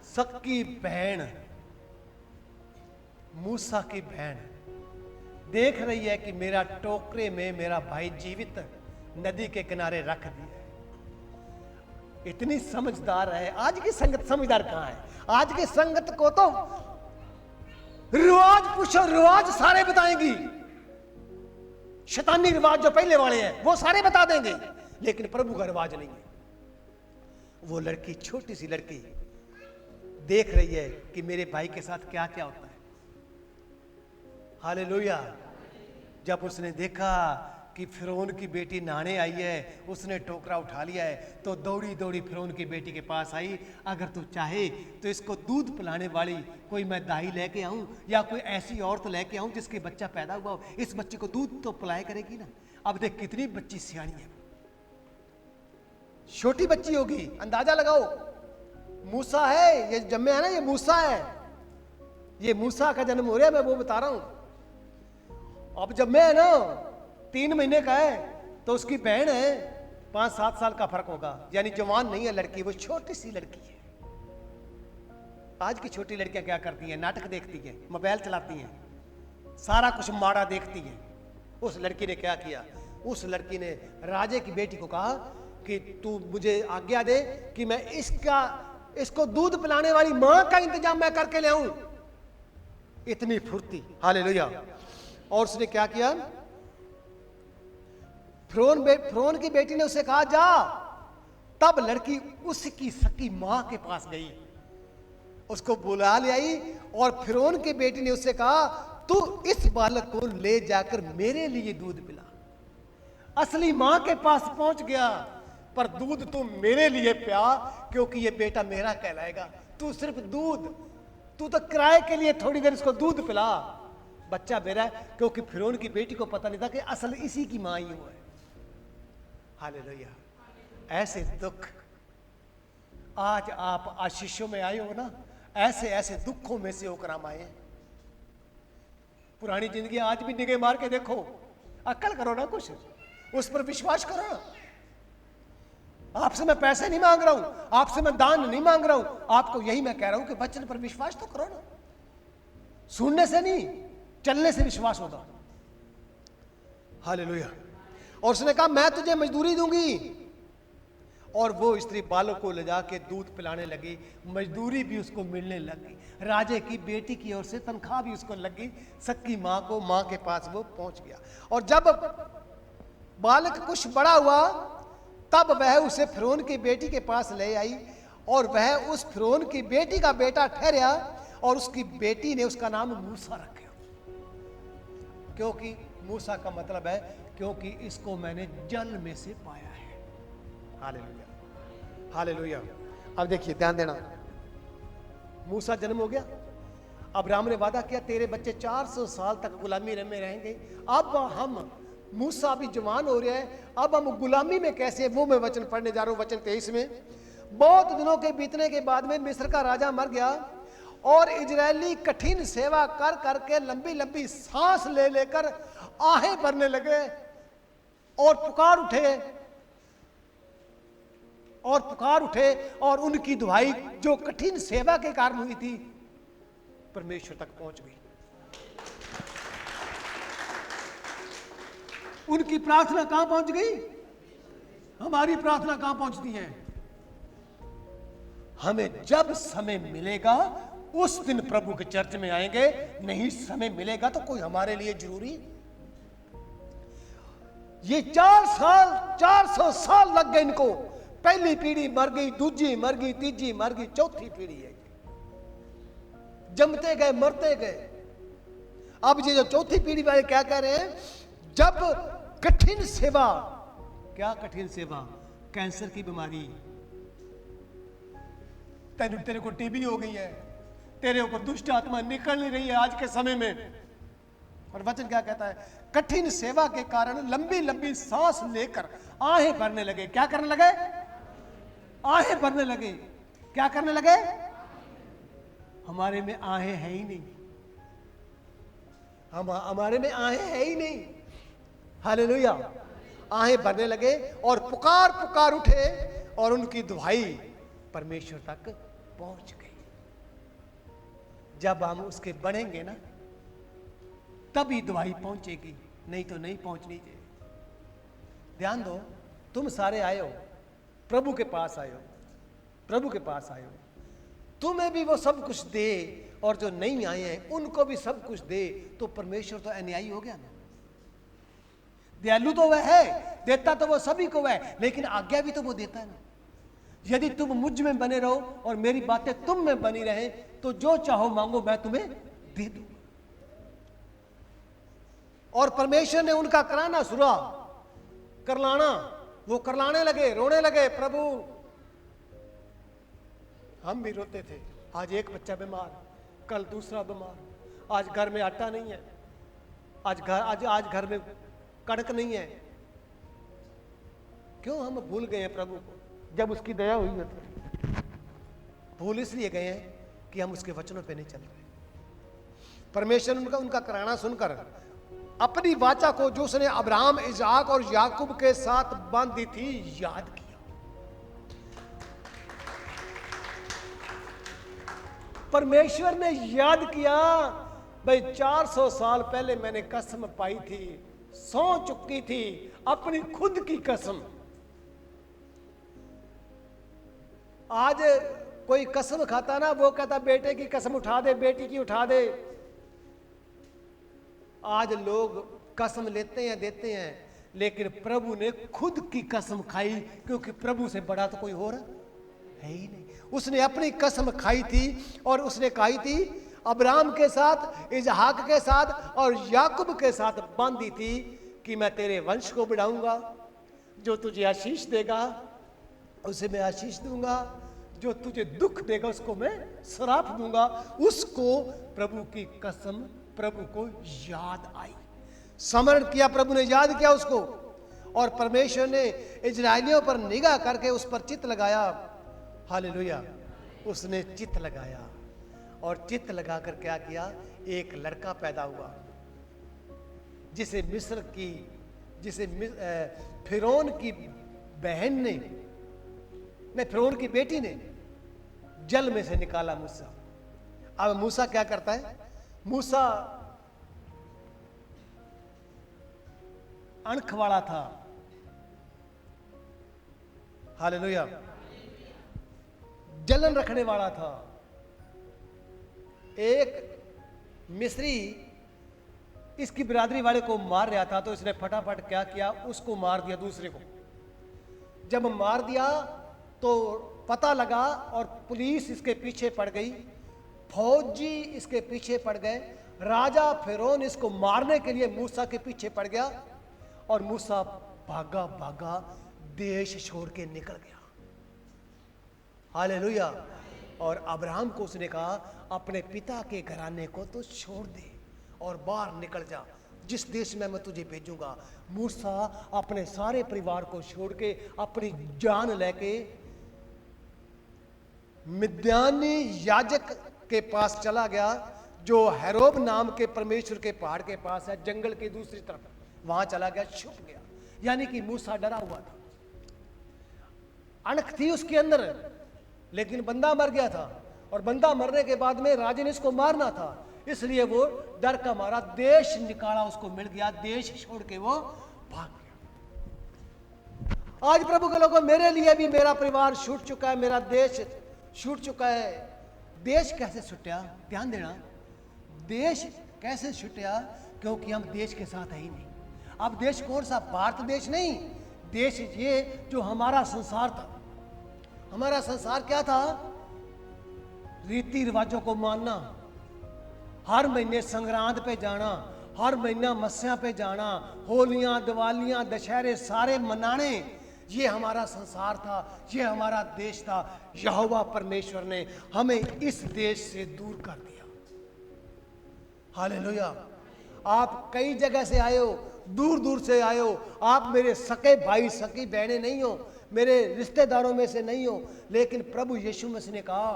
Speaker 1: सक्की बहन, मूसा की बहन देख रही है कि मेरा टोकरे में मेरा भाई जीवित नदी के किनारे रख दिया है। इतनी समझदार है। आज की संगत समझदार कहां है? आज की संगत को तो रिवाज पूछो, रिवाज सारे बताएंगी। शैतानी रिवाज जो पहले वाले हैं वो सारे बता देंगे, लेकिन प्रभु का रिवाज नहीं है। वो लड़की, छोटी सी लड़की देख रही है कि मेरे भाई के साथ क्या क्या होता है। हालेलुया। जब उसने देखा कि फिरौन की बेटी नहाने आई है, उसने टोकरा उठा लिया है, तो दौड़ी दौड़ी फिरौन की बेटी के पास आई। अगर तू चाहे तो इसको दूध पिलाने वाली कोई मैं दाई लेके आऊं या कोई ऐसी औरत लेके आऊं जिसके बच्चा पैदा हुआ हो, इस बच्चे को दूध तो पिलाया करेगी ना। अब देख कितनी बच्ची सियानी है, छोटी बच्ची होगी, अंदाजा लगाओ। मूसा है, ये जन्मे है ना, ये मूसा है, ये मूसा का जन्म हो रहा है, मैं वो बता रहा हूं। अब जब मैं ना 3 महीने का है तो उसकी बहन है 5-7 साल का फर्क होगा, यानी जवान नहीं है लड़की, वो छोटी सी लड़की है। आज की छोटी लड़कियां क्या करती हैं? नाटक देखती हैं, मोबाइल चलाती हैं, सारा कुछ माड़ा देखती हैं। उस लड़की ने क्या किया? उस लड़की ने राजे की बेटी को कहा कि तू मुझे आज्ञा दे कि मैं इसको दूध पिलाने वाली मां का इंतजाम मैं करके ले आऊं। इतनी फुर्ती। हालेलुया। और उसने क्या किया? फिरौन की बेटी ने उसे कहा जा। तब लड़की उसकी सकी मां के पास गई, उसको बुला ले आई, और फिरौन की बेटी ने उससे कहा तू इस बालक को ले जाकर मेरे लिए दूध पिला। असली मां के पास पहुंच गया, पर दूध तू मेरे लिए पिया, क्योंकि ये बेटा मेरा कहलाएगा। तू सिर्फ दूध, तू तो किराए के लिए थोड़ी देर इसको दूध पिला, बच्चा मेरा है। क्योंकि फिरौन की बेटी को पता नहीं था कि असल इसी की मां ही वो है। हालेलुया। ऐसे दुख, आज आप आशीषों में आए हो ना, ऐसे ऐसे दुखों में से होकर हम आए। पुरानी जिंदगी आज भी निगाह मार के देखो, अक्ल करो ना, कुछ उस पर विश्वास करो ना। आपसे मैं पैसे नहीं मांग रहा हूं, आपसे मैं दान नहीं मांग रहा हूं, आपको यही मैं कह रहा हूं कि वचन पर विश्वास तो करो ना। सुनने से नहीं, चलने से विश्वास होगा। हालेलुया। और उसने कहा मैं तुझे मजदूरी दूंगी, और वो स्त्री बालक को ले जाके दूध पिलाने लगी, मजदूरी भी उसको मिलने लगी, राजे की बेटी की ओर से तनख्वाह भी उसको लगी, सक्की माँ को, माँ के पास वो पहुंच गया। और जब बालक कुछ बड़ा हुआ तब वह उसे फिरौन की बेटी के पास ले आई और वह उस फिरौन की बेटी का बेटा ठहरा और उसकी बेटी ने उसका नाम मूसा रखा, क्योंकि मूसा का मतलब है क्योंकि इसको मैंने जल में से पाया है। Hallelujah, hallelujah. अब देखिए, ध्यान देना, मूसा जन्म हो गया, अब्राहम ने वादा किया तेरे बच्चे 400 साल तक गुलामी में रहेंगे। अब हम, मूसा अभी जवान हो रहे हैं, अब हम गुलामी में कैसे, वो मैं वचन पढ़ने जा रहा हूं, वचन 23 में। बहुत दिनों के बीतने के बाद में मिस्र का राजा मर गया और इजरायली कठिन सेवा कर करके लंबी लंबी सांस ले लेकर आहें भरने लगे और पुकार उठे और उनकी दुहाई जो कठिन सेवा के कारण हुई थी परमेश्वर तक पहुंच गई। उनकी प्रार्थना कहां पहुंच गई? हमारी प्रार्थना कहां पहुंचती है? हमें जब समय मिलेगा उस दिन प्रभु के चर्च में आएंगे, नहीं समय मिलेगा तो कोई हमारे लिए जरूरी। ये 400 साल लग गए इनको, पहली पीढ़ी मर गई, दूसरी मर गई, तीसरी मर गई, चौथी पीढ़ी है, जमते गए, मरते गए। अब ये जो चौथी पीढ़ी वाले क्या कह रहे हैं, जब कठिन सेवा, क्या कठिन सेवा? कैंसर की बीमारी, तेरे को टीबी हो गई है, तेरे ऊपर दुष्ट आत्मा निकल नहीं रही है आज के समय में। और वचन क्या कहता है? कठिन सेवा के कारण लंबी लंबी सांस लेकर आहें भरने लगे। क्या करने लगे? आहें भरने लगे। क्या करने लगे? हमारे में आहें है ही नहीं, हमारे में आहें है ही नहीं। हालेलुया। आहें भरने लगे और पुकार उठे और उनकी दुहाई परमेश्वर तक पहुंच गई। जब हम उसके बढ़ेंगे ना तभी दुहाई पहुंचेगी, नहीं तो नहीं पहुंचनी चाहिए। ध्यान दो, तुम सारे आए हो, प्रभु के पास आए हो, प्रभु के पास आए हो, तुम्हें भी वो सब कुछ दे और जो नहीं आए हैं उनको भी सब कुछ दे, तो परमेश्वर तो अन्यायी हो गया ना। दयालु तो वह है, देता तो वो सभी को है, लेकिन आज्ञा भी तो वो देता है ना। यदि तुम मुझ में बने रहो और मेरी बातें तुम में बनी रहे तो जो चाहो मांगो मैं तुम्हें दे दूंगा। और परमेश्वर ने उनका कराना सुना, करलाना, वो करलाने लगे, रोने लगे। प्रभु, हम भी रोते थे, आज एक बच्चा बीमार, कल दूसरा बीमार, आज घर में आटा नहीं है, आज घर में कणक नहीं है। क्यों हम भूल गए हैं प्रभु को जब उसकी दया हुई है? भूल इसलिए गए हैं कि हम उसके वचनों पे नहीं चल रहे। परमेश्वर उनका कराना सुनकर अपनी वाचा को जो उसने अब्राहम, इजाक और याकूब के साथ बांधी थी याद किया। परमेश्वर ने याद किया, भाई 400 साल पहले मैंने कसम पाई थी, सौ चुकी थी अपनी खुद की कसम। आज कोई कसम खाता ना, वो कहता बेटे की कसम उठा दे, बेटी की उठा दे। आज लोग कसम लेते हैं, देते हैं, लेकिन प्रभु ने खुद की कसम खाई, क्योंकि प्रभु से बड़ा तो कोई और है ही नहीं। उसने अपनी कसम खाई थी और उसने कही थी अब्राहम के साथ, इजहाक के साथ और याकूब के साथ बांधी थी कि मैं तेरे वंश को बढ़ाऊंगा, जो तुझे आशीष देगा उसे मैं आशीष दूंगा, जो तुझे दुख देगा उसको मैं श्राप दूंगा। उसको प्रभु की कसम प्रभु को याद आई, स्मरण किया, प्रभु ने याद किया उसको। और परमेश्वर ने इजरायलियों पर निगाह करके उस पर चित्त लगाया। हालेलुया। उसने चित्त लगाया और चित्त लगाकर क्या किया? एक लड़का पैदा हुआ जिसे फिरौन की बहन ने, नहीं फिरौन की बेटी ने जल में से निकाला मूसा। अब मूसा क्या करता है? मूसा अणख वाला था, हालेलुया। जलन रखने वाला था। एक मिस्री इसकी बिरादरी वाले को मार रहा था, तो इसने फटाफट क्या किया, उसको मार दिया दूसरे को। जब मार दिया तो पता लगा और पुलिस इसके पीछे पड़ गई, फौजी इसके पीछे पड़ गए, राजा फिरौन इसको मारने के लिए मूसा के पीछे पड़ गया और मूसा भागा भागा देश छोड़ के निकल गया। हालेलुया। और अब्राहम को उसने कहा अपने पिता के घराने को तो छोड़ दे और बाहर निकल जा, जिस देश में मैं तुझे भेजूंगा। मूसा अपने सारे परिवार को छोड़ के अपनी जान लेके मिद्यानी याजक के पास चला गया, जो हेरोब नाम के परमेश्वर के पहाड़ के पास है, जंगल की दूसरी तरफ। वहां चला गया, छुप गया। यानी कि मूसा डरा हुआ था, अणख थी उसके अंदर, लेकिन बंदा मर गया था और बंदा मरने के बाद में राजे ने इसको मारना था, इसलिए वो डर का मारा देश निकाला, उसको मिल गया, देश छोड़ के वो भाग गया। आज प्रभु के लोगों, मेरे लिए भी मेरा परिवार छूट चुका है, मेरा देश छूट चुका है। देश कैसे छुट्या? ध्यान देना, देश कैसे छुट्या? क्योंकि हम देश के साथ है ही नहीं। अब देश कौन सा? भारत देश नहीं, देश ये जो हमारा संसार था। हमारा संसार क्या था? रीति रिवाजों को मानना, हर महीने संक्रांत पे जाना, हर महीना मस्या पे जाना, होलियां, दिवालियां, दशहरे सारे मनाने, ये हमारा संसार था, ये हमारा देश था। यहोवा परमेश्वर ने हमें इस देश से दूर कर दिया। हालेलुया। आप कई जगह से आए हो, दूर दूर से आए हो, आप मेरे सके भाई सकी बहनें नहीं हो, मेरे रिश्तेदारों में से नहीं हो, लेकिन प्रभु यीशु मसीह ने कहा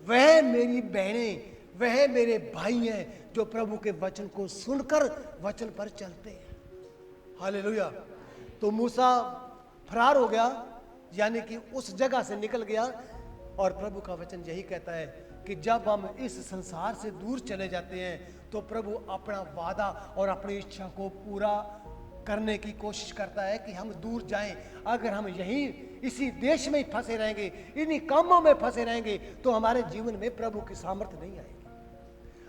Speaker 1: वह मेरी बहनें, वह मेरे भाई हैं जो प्रभु के वचन को सुनकर वचन पर चलते हैं। हालेलुया। तो मूसा फरार हो गया, यानी कि उस जगह से निकल गया। और प्रभु का वचन यही कहता है कि जब हम इस संसार से दूर चले जाते हैं तो प्रभु अपना वादा और अपनी इच्छा को पूरा करने की कोशिश करता है कि हम दूर जाएं। अगर हम यहीं इसी देश में ही फंसे रहेंगे, इन्हीं कामों में फंसे रहेंगे, तो हमारे जीवन में प्रभु की सामर्थ्य नहीं आएगी।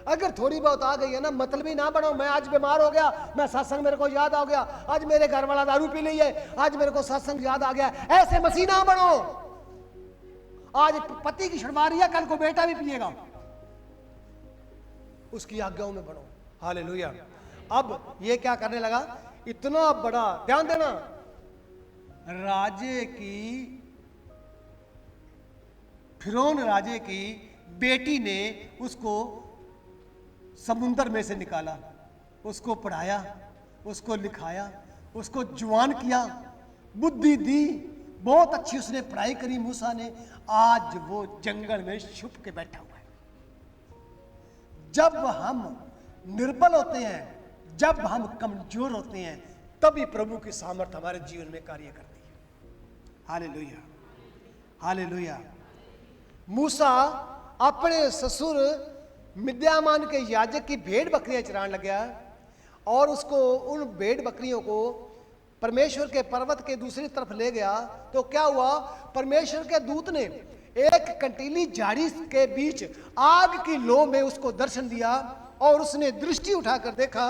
Speaker 1: अगर थोड़ी बहुत आ गई है ना, मतलबी ना बनो। मैं आज बीमार हो गया, मैं सत्संग मेरे को याद आ गया, आज मेरे घर वाला दारू पी ली है, आज मेरे को सत्संग याद आ गया, ऐसे मसीह ना बनो। आज पति की छुड़वा रही है, कल को बेटा भी पिएगा, उसकी आज्ञाओं में बढ़ो। हालेलुया। अब ये क्या करने लगा? इतना बड़ा, ध्यान देना, राजे की, फिरौन राजे की बेटी ने उसको समुंदर में से निकाला, उसको पढ़ाया, उसको लिखाया, उसको जवान किया, बुद्धि दी, बहुत अच्छी उसने पढ़ाई करी मूसा ने। आज वो जंगल में छुप के बैठा हुआ है। जब हम निर्बल होते हैं, जब हम कमजोर होते हैं, तभी प्रभु की सामर्थ हमारे जीवन में कार्य करती है। Hallelujah, hallelujah. मूसा अपने ससुर मिद्यामान के याजक की भेड़ बकरियां चराने लग गया और उसको, उन भेड़ बकरियों को परमेश्वर के पर्वत के दूसरी तरफ ले गया। तो क्या हुआ? परमेश्वर के दूत ने एक कंटीली झाड़ी के बीच आग की लो में उसको दर्शन दिया और उसने दृष्टि उठाकर देखा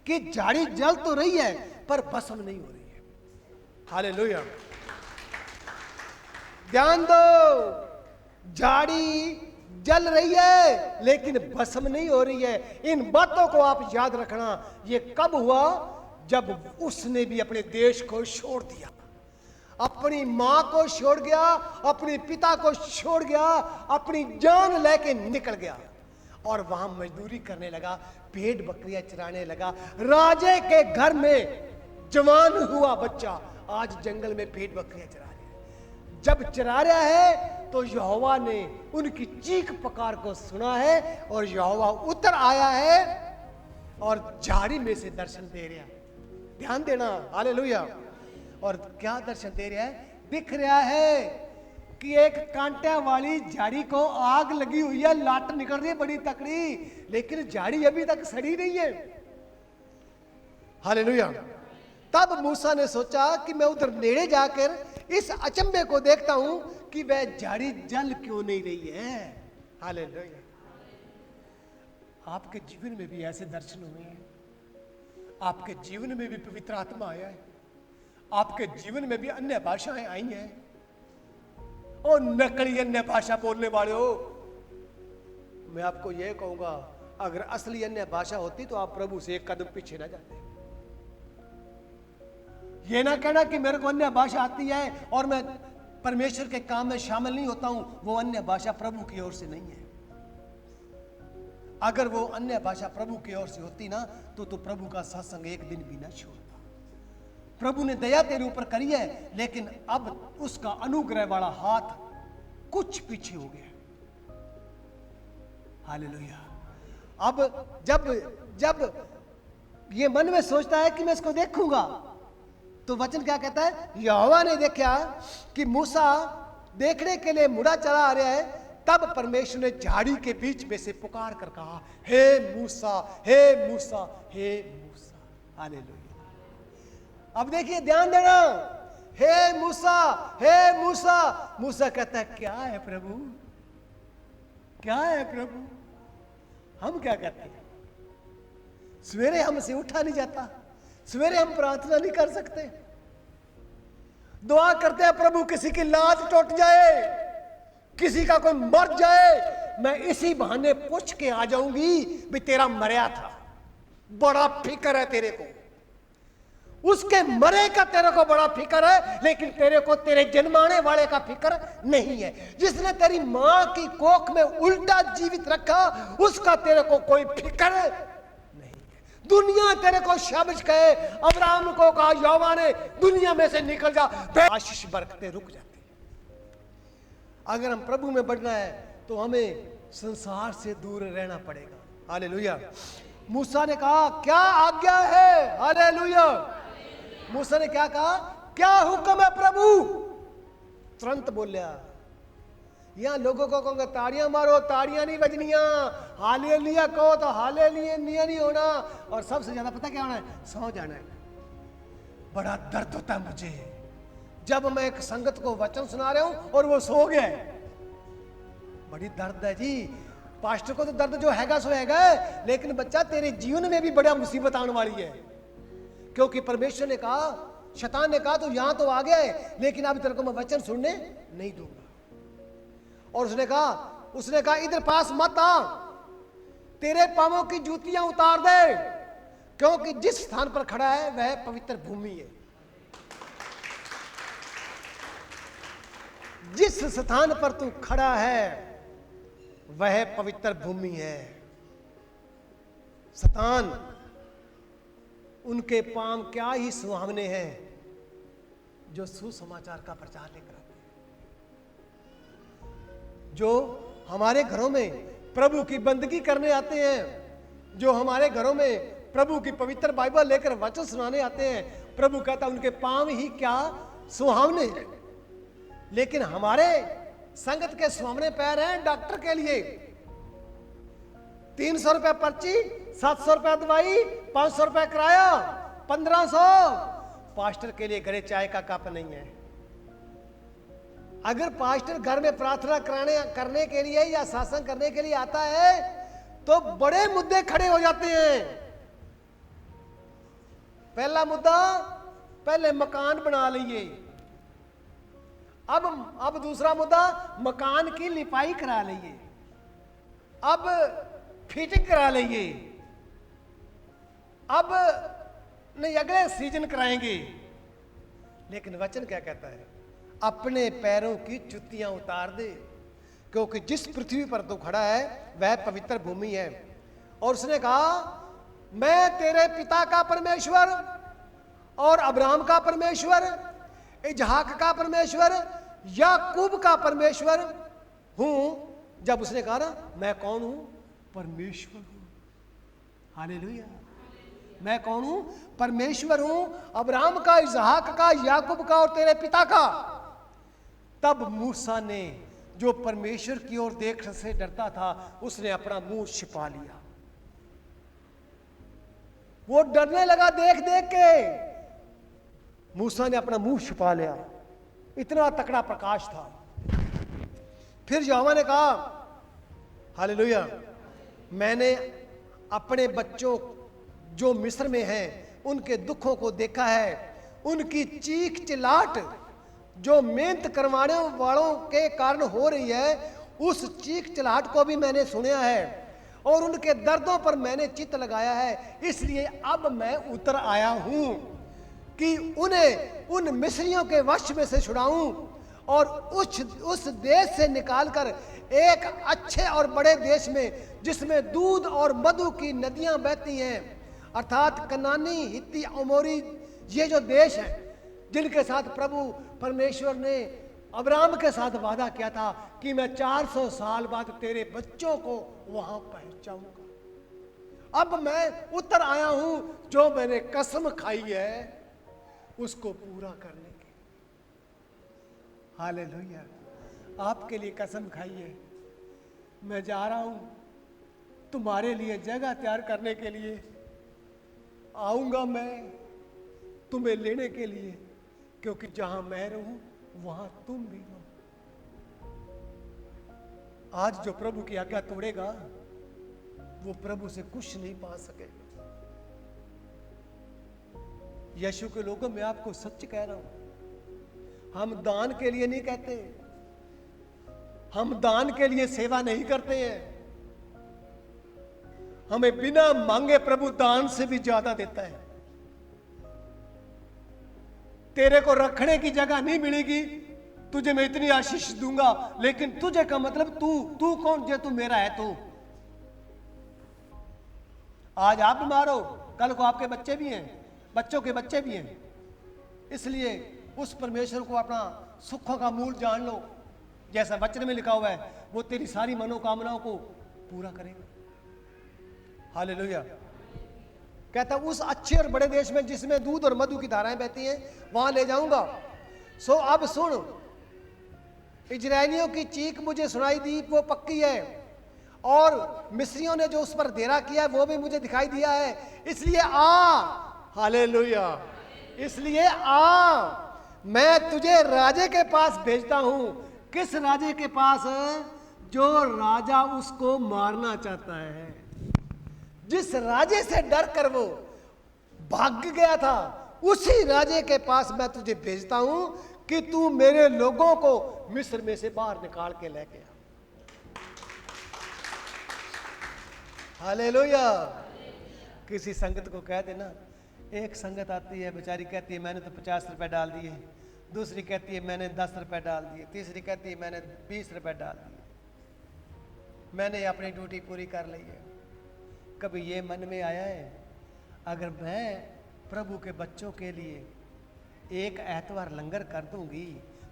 Speaker 1: कि झाड़ी जल तो रही है पर भस्म नहीं हो रही है। हालेलुया। ध्यान दो, झाड़ी जल रही है लेकिन भस्म नहीं हो रही है। इन बातों को आप याद रखना। ये कब हुआ? जब उसने भी अपने देश को छोड़ दिया, अपनी मां को छोड़ गया, अपने पिता को छोड़ गया, अपनी जान लेके निकल गया और वहां मजदूरी करने लगा, भेड़ बकरियां चराने लगा। राजे के घर में जवान हुआ बच्चा आज जंगल में भेड़ बकरियां चरा रहा है। जब चरा रहा है तो यहोवा ने उनकी चीख पुकार को सुना है और यहोवा उतर आया है और झाड़ी में से दर्शन दे रहा है। ध्यान देना। हालेलुया। और क्या दर्शन दे रहा है? दिख रहा है कि एक कांटे वाली झाड़ी को आग लगी हुई है, लाट निकल रही है बड़ी तकड़ी, लेकिन झाड़ी अभी तक सड़ी नहीं है। हालेलुया। तब मूसा ने सोचा कि मैं उधर नेड़े जाकर इस अचंभे को देखता हूं कि वह झाड़ी जल क्यों नहीं रही है। हालेलुया। आपके जीवन में भी ऐसे दर्शन हुए हैं, आपके जीवन में भी पवित्र आत्मा आया है, आपके जीवन में भी अन्य भाषाएं आई हैं। और नकली अन्य भाषा बोलने वाले हो, मैं आपको यह कहूंगा, अगर असली अन्य भाषा होती तो आप प्रभु से एक कदम पीछे ना जाते। ये ना कहना कि मेरे को अन्य भाषा आती है और मैं परमेश्वर के काम में शामिल नहीं होता हूं, वो अन्य भाषा प्रभु की ओर से नहीं है। अगर वो अन्य भाषा प्रभु की ओर से होती ना तो प्रभु का सत्संग एक दिन भी ना छोड़ता। प्रभु ने दया तेरे ऊपर करी है, लेकिन अब उसका अनुग्रह वाला हाथ कुछ पीछे हो गया। हालेलुया। अब जब ये मन में सोचता है कि मैं इसको देखूंगा, तो वचन क्या कहता है? यहोवा ने देखा कि मूसा देखने के लिए मुड़ा चला आ रहा है, तब परमेश्वर ने झाड़ी के बीच में से पुकार कर कहा, हे मूसा, हे मूसा, हे मूसा। हालेलुया। अब देखिए, ध्यान देना, हे मूसा, हे मूसा। मूसा कहता है, क्या है प्रभु, क्या है प्रभु? हम क्या कहते हैं? सवेरे हमसे उठा नहीं जाता, सवेरे हम प्रार्थना नहीं कर सकते, दुआ करते हैं प्रभु किसी की लाज टूट जाए, किसी का कोई मर जाए, मैं इसी बहाने पूछ के आ जाऊंगी भी तेरा मरया था, बड़ा फिक्र है तेरे को, उसके मरे का तेरे को बड़ा फिक्र है, लेकिन तेरे को तेरे जन्माने वाले का फिक्र नहीं है। जिसने तेरी मां की कोख में उल्टा जीवित रखा, उसका तेरे को कोई फिक्र नहीं है। दुनिया तेरे को शाबाश कहे, अब्राहम को कहा यहोवा ने दुनिया में से निकल जा, आशीष बरकते रुक जाती। अगर हम प्रभु में बढ़ना है तो हमें संसार से दूर रहना पड़ेगा। हालेलुया। मूसा ने कहा, क्या आज्ञा है? हालेलुया। मूसा ने क्या कहा? क्या हुक्म है प्रभु? तुरंत बोलिया। यहां लोगों को कहूंगा ताड़ियां मारो, ताड़ियां नहीं बजनिया, हालेलुया कहो तो हालेलुया नहीं होना, और सबसे ज्यादा पता क्या होना है? सो जाना है। बड़ा दर्द होता है मुझे जब मैं एक संगत को वचन सुना रहा हूं और वो सो गए, बड़ी दर्द है जी। पास्टर को तो दर्द जो हैगा सो हैगा, लेकिन बच्चा तेरे जीवन में भी बड़ा मुसीबत आने वाली है, क्योंकि परमेश्वर ने कहा, शैतान ने कहा, तो यहां तो आ गया है, लेकिन अब तेरे को मैं वचन सुनने नहीं दूंगा। और उसने कहा इधर पास मत आ, तेरे पांवों की जूतियां उतार दे, क्योंकि जिस स्थान पर खड़ा है वह पवित्र भूमि है। जिस स्थान पर तू खड़ा है वह पवित्र भूमि है। शैतान, उनके पांव क्या ही सुहावने हैं जो सुसमाचार का प्रचार लेकर आते हैं, जो हमारे घरों में प्रभु की बंदगी करने आते हैं, जो हमारे घरों में प्रभु की पवित्र बाइबल लेकर वचन सुनाने आते हैं। प्रभु कहता उनके पांव ही क्या सुहावने हैं। लेकिन हमारे संगत के सुहावने पैर हैं डॉक्टर के लिए, 300 रुपए पर्ची, 700 रुपए दवाई, 500 रुपए किराया, 1500। पास्टर के लिए घरे चाय का कप नहीं है। अगर पास्टर घर में प्रार्थना करने के लिए या सत्संग करने के लिए आता है तो बड़े मुद्दे खड़े हो जाते हैं। पहला मुद्दा, पहले मकान बना लिए, अब दूसरा मुद्दा, मकान की लिपाई करा लिए, अब फिटिंग करा लेंगे, अब नहीं अगले सीजन कराएंगे। लेकिन वचन क्या कहता है? अपने पैरों की जुतियां उतार दे, क्योंकि जिस पृथ्वी पर तू खड़ा है वह पवित्र भूमि है। और उसने कहा, मैं तेरे पिता का परमेश्वर और अब्राहम का परमेश्वर, इजहाक का परमेश्वर, याकूब का परमेश्वर हूं। जब उसने कहा ना, मैं कौन हूं? परमेश्वर हूं। हालेलुया। मैं कौन हूं? परमेश्वर हूं, अब्राहम का, इजहाक का, याकूब का और तेरे पिता का। तब मूसा ने, जो परमेश्वर की ओर देखने से डरता था, उसने अपना मुंह छिपा लिया। वो डरने लगा देख देख के। मूसा ने अपना मुंह छुपा लिया, इतना तकड़ा प्रकाश था। फिर यहोवा ने कहा, हालेलुया, मैंने अपने बच्चों जो मिस्र में हैं उनके दुखों को देखा है, उनकी चीख चिल्लाहट जो मेहनत करवाने वालों के कारण हो रही है, उस चीख चिल्लाहट को भी मैंने सुना है और उनके दर्दों पर मैंने चित्त लगाया है। इसलिए अब मैं उतर आया हूं कि उन्हें उन मिस्रियों के वश में से छुड़ाऊं और उस देश से निकालकर एक अच्छे और बड़े देश में, जिसमें दूध और मधु की नदियां बहती हैं, अर्थात कनानी, हित्ती, अमोरी, ये जो देश है जिनके साथ प्रभु परमेश्वर ने अब्राहम के साथ वादा किया था कि मैं 400 साल बाद तेरे बच्चों को वहां पहुंचाऊंगा। अब मैं उतर आया हूं, जो मैंने कसम खाई है उसको पूरा करने की। हालेलुया, आपके लिए कसम खाई है, मैं जा रहा हूं तुम्हारे लिए जगह तैयार करने के लिए। आऊंगा मैं तुम्हें लेने के लिए, क्योंकि जहां मैं रहूं वहां तुम भी रहो। आज जो प्रभु की आज्ञा तोड़ेगा वो प्रभु से कुछ नहीं पा सकेगा। यीशु के लोगों, मैं आपको सच कह रहा हूं, हम दान के लिए नहीं कहते, हम दान के लिए सेवा नहीं करते हैं। हमें बिना मांगे प्रभु दान से भी ज्यादा देता है। तेरे को रखने की जगह नहीं मिलेगी, तुझे मैं इतनी आशीष दूंगा, लेकिन तुझे का मतलब तू कौन जे तू मेरा है। तू आज आप बीमार हो, कल को आपके बच्चे भी हैं, बच्चों के बच्चे भी हैं। इसलिए उस परमेश्वर को अपना सुखों का मूल जान लो, जैसा वचन में लिखा हुआ है, वो तेरी सारी मनोकामनाओं को पूरा करेगा। हालेलुया। कहता उस अच्छे और बड़े देश में जिसमें दूध और मधु की धाराएं बहती हैं, वहां ले जाऊंगा। सो अब सुन, इजरायलियों की चीख मुझे सुनाई दी, वो पक्की है, और मिस्रियों ने जो उस पर देरा किया वो भी मुझे दिखाई दिया है। इसलिए आ, हालेलुया, इसलिए आ, मैं तुझे राजे के पास भेजता हूं। किस राजे के पास? जो राजा उसको मारना चाहता है। जिस राजे से डर कर वो भाग गया था, उसी राजे के पास मैं तुझे भेजता हूं कि तू मेरे लोगों को मिस्र में से बाहर निकाल के लेके आ। हालेलुया। किसी संगत को कह देना, एक संगत आती है बेचारी, कहती है मैंने तो 50 रुपए डाल दिए, दूसरी कहती है मैंने 10 रुपए डाल दिए, तीसरी कहती है मैंने 20 रुपए डाल दिए, मैंने अपनी ड्यूटी पूरी कर ली है। कभी ये मन में आया है, अगर मैं प्रभु के बच्चों के लिए एक एतवार लंगर कर दूंगी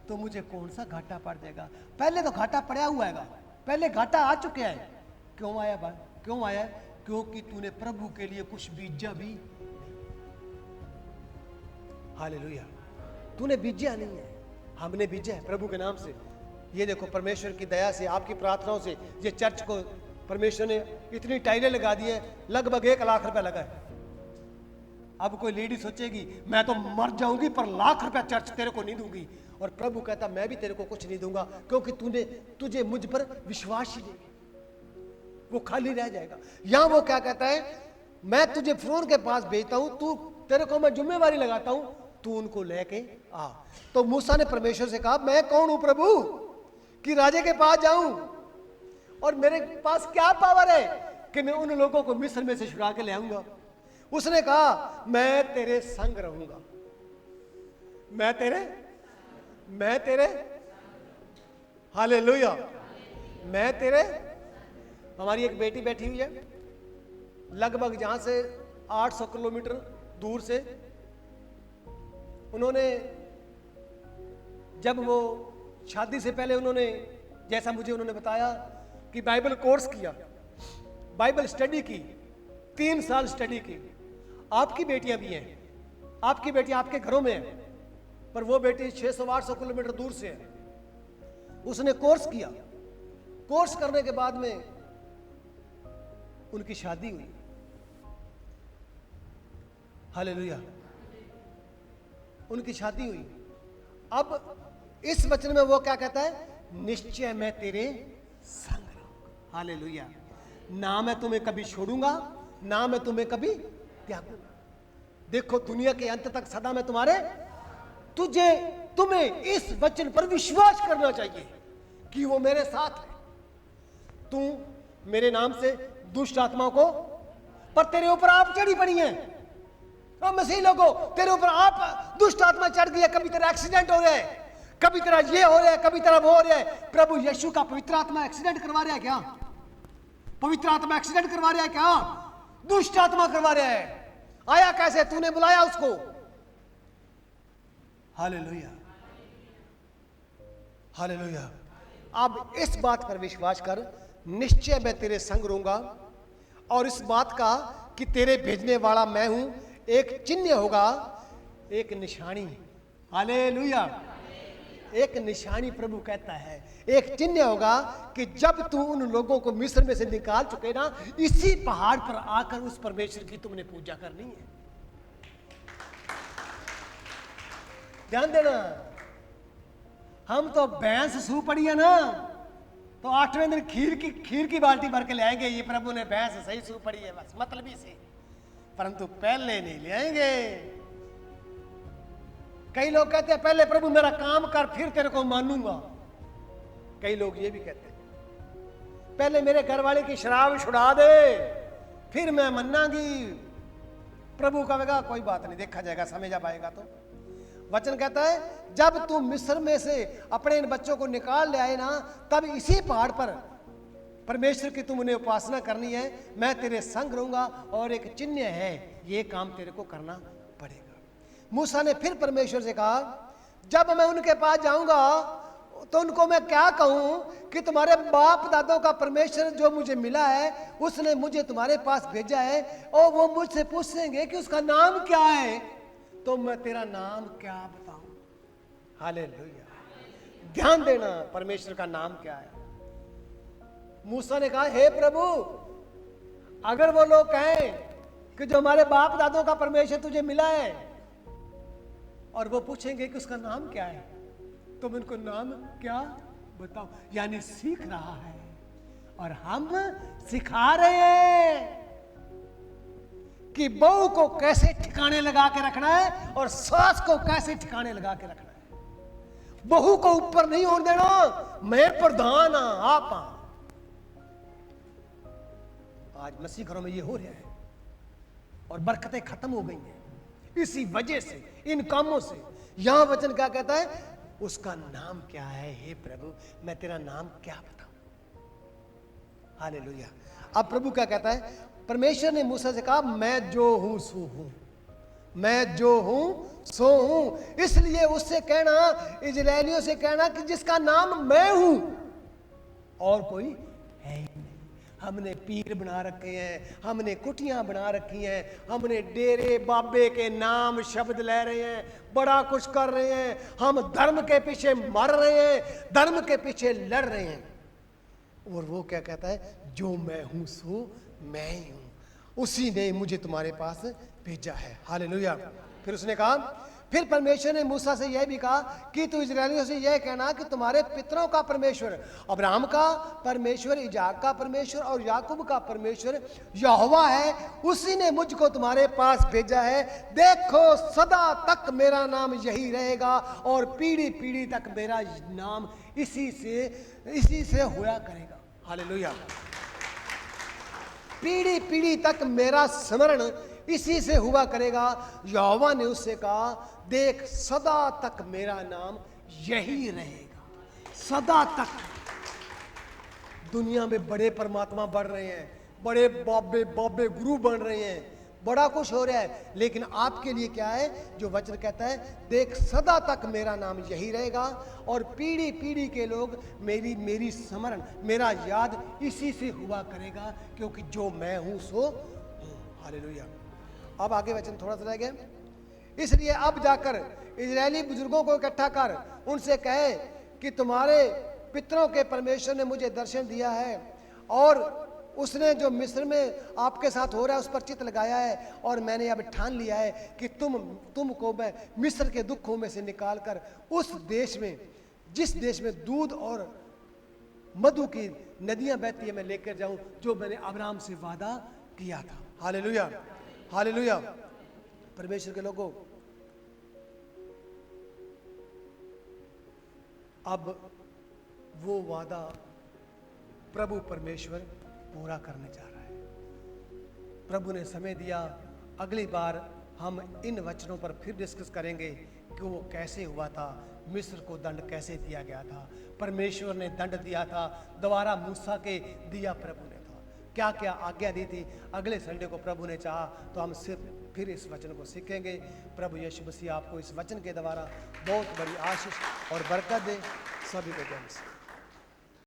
Speaker 1: तो मुझे कौन सा घाटा पड़ जाएगा? पहले तो घाटा पड़ा हुआ है, पहले घाटा आ चुका है। क्यों आया भाई? क्यों आया? क्योंकि तूने प्रभु के लिए कुछ बीजा भी। हालेलुया। तूने बीजा नहीं है, हमने बीजा है प्रभु के नाम से। ये देखो, परमेश्वर की दया से, आपकी प्रार्थनाओं से ये चर्च को परमेश्वर ने इतनी टाइलें लगा दी है, लगभग 1 लाख रुपए लगा है। अब कोई लेडी सोचेगी मैं तो मर जाऊंगी पर लाख रुपया चर्च तेरे को नहीं दूंगी, और प्रभु कहता मैं भी तेरे को कुछ नहीं दूंगा, क्योंकि तुझे मुझ पर विश्वास ही नहीं, वो खाली रह जाएगा। यहां वो क्या कहता है, मैं तुझे फिरौन के पास भेजता हूं, तू तेरे को मैं जिम्मेवारी लगाता हूं, तू उनको लेके आ। तो मूसा ने परमेश्वर से कहा, मैं कौन हूं प्रभु कि राजे के पास जाऊं, और मेरे पास क्या पावर है कि मैं उन लोगों को मिस्र में से छुड़ा के ले आऊंगा। उसने कहा मैं तेरे संग रहूंगा, मैं तेरे हालेलुया, मैं तेरे। हमारी एक बेटी बैठी हुई है लगभग जहां से 800 किलोमीटर दूर से। उन्होंने जब वो शादी से पहले उन्होंने, जैसा मुझे उन्होंने बताया, कि बाइबल कोर्स किया, बाइबल स्टडी की, 3 साल स्टडी की। आपकी बेटियां भी हैं, आपकी बेटियां आपके घरों में हैं, पर वो बेटी 600-800 किलोमीटर दूर से है। उसने कोर्स किया, कोर्स करने के बाद में उनकी शादी हुई। हालेलुया। उनकी शादी हुई। अब इस वचन में वो क्या कहता है, निश्चय मैं तेरे संग रहूंगा। हालेलुया। ना मैं तुम्हें कभी छोड़ूंगा, ना मैं तुम्हें कभी त्यागूंगा। देखो दुनिया के अंत तक सदा मैं तुम्हारे, तुम्हें इस वचन पर विश्वास करना चाहिए कि वो मेरे साथ है। तू मेरे नाम से दुष्ट आत्माओं को, पर तेरे ऊपर आप चढ़ी पड़ी हैं। अब मसीह लोगों, तेरे ऊपर आप दुष्ट आत्मा चढ़ गई है। कभी तेरा एक्सीडेंट हो रहा है, कभी तेरा ये हो रहा है, कभी तेरा वो हो रहा है। प्रभु यीशु का पवित्र आत्मा एक्सीडेंट करवा रहा है क्या? पवित्र आत्मा एक्सीडेंट करवा रहा है क्या? दुष्ट आत्मा करवा रहा है। आया कैसे? तूने बुलाया उसको। Hallelujah, hallelujah. अब इस बात पर विश्वास कर, निश्चय मैं तेरे संग रहूंगा, और इस बात का कि तेरे भेजने वाला मैं हूं एक चिन्ह होगा, एक निशानी। हालेलुया। एक निशानी प्रभु कहता है, एक चिन्ह होगा कि जब तू उन लोगों को मिस्र में से निकाल चुके ना, इसी पहाड़ पर आकर उस परमेश्वर की तुमने पूजा करनी है। ध्यान देना, हम तो भैंस सू पड़ी है ना, तो 8वें दिन खीर की बाल्टी भर के ले आएंगे। ये प्रभु ने भैंस सही सू पड़ी है बस मतलबी से, परंतु पहले नहीं ले आएंगे। कई लोग कहते हैं पहले प्रभु मेरा काम कर फिर तेरे को मानूंगा। कई लोग ये भी कहते हैं पहले मेरे घर वाले की शराब छुड़ा दे फिर मैं मनांगी। प्रभु कहेगा कोई बात नहीं, देखा जाएगा, समय जब आएगा तो। वचन कहता है जब तू मिस्र में से अपने इन बच्चों को निकाल ले आए ना, तब इसी पहाड़ पर परमेश्वर की तुम उन्हें उपासना करनी है। मैं तेरे संग रहूंगा और एक चिन्ह है, ये काम तेरे को करना पड़ेगा। मूसा ने फिर परमेश्वर से कहा जब मैं उनके पास जाऊंगा तो उनको मैं क्या कहूं कि तुम्हारे बाप दादों का परमेश्वर जो मुझे मिला है उसने मुझे तुम्हारे पास भेजा है, और वो मुझसे पूछेंगे कि उसका नाम क्या है, तो मैं तेरा नाम क्या बताऊं। हालेलुया। ध्यान देना, परमेश्वर का नाम क्या है। मूसा ने कहा हे प्रभु, अगर वो लोग कहें कि जो हमारे बाप दादों का परमेश्वर तुझे मिला है, और वो पूछेंगे कि उसका नाम क्या है, तो मैं उनको नाम क्या बताऊं। यानी सीख रहा है और हम सिखा रहे हैं कि बहू को कैसे ठिकाने लगा के रखना है और सास को कैसे ठिकाने लगा के रखना है। बहू को ऊपर नहीं होने देना, मैं प्रधान हूं, आप हां। आज मसीह घरों में ये हो रहा है और बरकतें खत्म हो गई हैं इसी वजह से, इन कामों से। यहां वचन क्या कहता है, उसका नाम क्या है। हे प्रभु मैं तेरा नाम क्या बताऊं। हालेलुया। अब प्रभु क्या कहता है, परमेश्वर ने मूसा से कहा मैं जो हूं सो हूं, मैं जो हूं सो हूं। इसलिए उससे कहना, इजरायलियों से कहना कि जिसका नाम मैं हूं और कोई है ही नहीं। हमने पीर बना रखे हैं, हमने कुटियां बना रखी हैं, हमने डेरे बाबे के नाम शब्द ले रहे हैं, बड़ा कुछ कर रहे हैं। हम धर्म के पीछे मर रहे हैं, धर्म के पीछे लड़ रहे हैं। और वो क्या कहता है, जो मैं हूं सो मैं ही हूं, उसी ने मुझे तुम्हारे पास भेजा है। हालेलुया। फिर उसने कहा, फिर परमेश्वर ने मूसा से यह भी कहा कि तू इजरायलियों से यह कहना कि तुम्हारे पितरों का परमेश्वर, अब्राहम का परमेश्वर, इजाक का परमेश्वर और याकूब का परमेश्वर यहोवा है, उसी ने मुझको तुम्हारे पास भेजा है। देखो सदा तक मेरा नाम यही रहेगा और पीढ़ी पीढ़ी तक मेरा नाम इसी से होया करेगा। हालेलुया। पीढ़ी पीढ़ी तक मेरा स्मरण इसी से हुआ करेगा। यहोवा ने उससे कहा देख सदा तक मेरा नाम यही रहेगा, सदा तक। दुनिया में बड़े परमात्मा बढ़ रहे हैं, बड़े बाबे गुरु बन रहे हैं, बड़ा कुछ हो रहा है, लेकिन आपके लिए क्या है जो वचन कहता है, देख सदा तक मेरा नाम यही रहेगा और पीढ़ी पीढ़ी के लोग मेरी स्मरण, मेरा याद इसी से हुआ करेगा, क्योंकि जो मैं हूं सो हूं। हालेलुया। अब आगे वचन थोड़ा सा रह गया। इसलिए अब जाकर इजरायली बुजुर्गों को इकट्ठा कर उनसे कहे कि तुम्हारे पितरों के परमेश्वर ने मुझे दर्शन दिया है और उसने जो मिस्र में आपके साथ हो रहा है उस पर चित लगाया है, और मैंने अब ठान लिया है कि तुमको मैं मिस्र के दुखों में से निकाल कर उस देश में, जिस देश में दूध और मधु की नदियां बहती है, मैं लेकर जाऊं, जो मैंने अब्राहम से वादा किया था। Hallelujah, hallelujah. परमेश्वर के लोगों, अब वो वादा प्रभु परमेश्वर पूरा करने जा रहा है। प्रभु ने समय दिया, अगली बार हम इन वचनों पर फिर डिस्कस करेंगे कि वो कैसे हुआ था, मिस्र को दंड कैसे दिया गया था, परमेश्वर ने दंड दिया था, दोबारा मूसा के दिया प्रभु ने था, क्या क्या आज्ञा दी थी। अगले संडे को प्रभु ने चाहा तो हम सिर्फ फिर इस वचन को सीखेंगे। प्रभु यीशु मसीह आपको इस वचन के द्वारा बहुत बड़ी आशीष और बरकत दे। सभी को जय मसीह।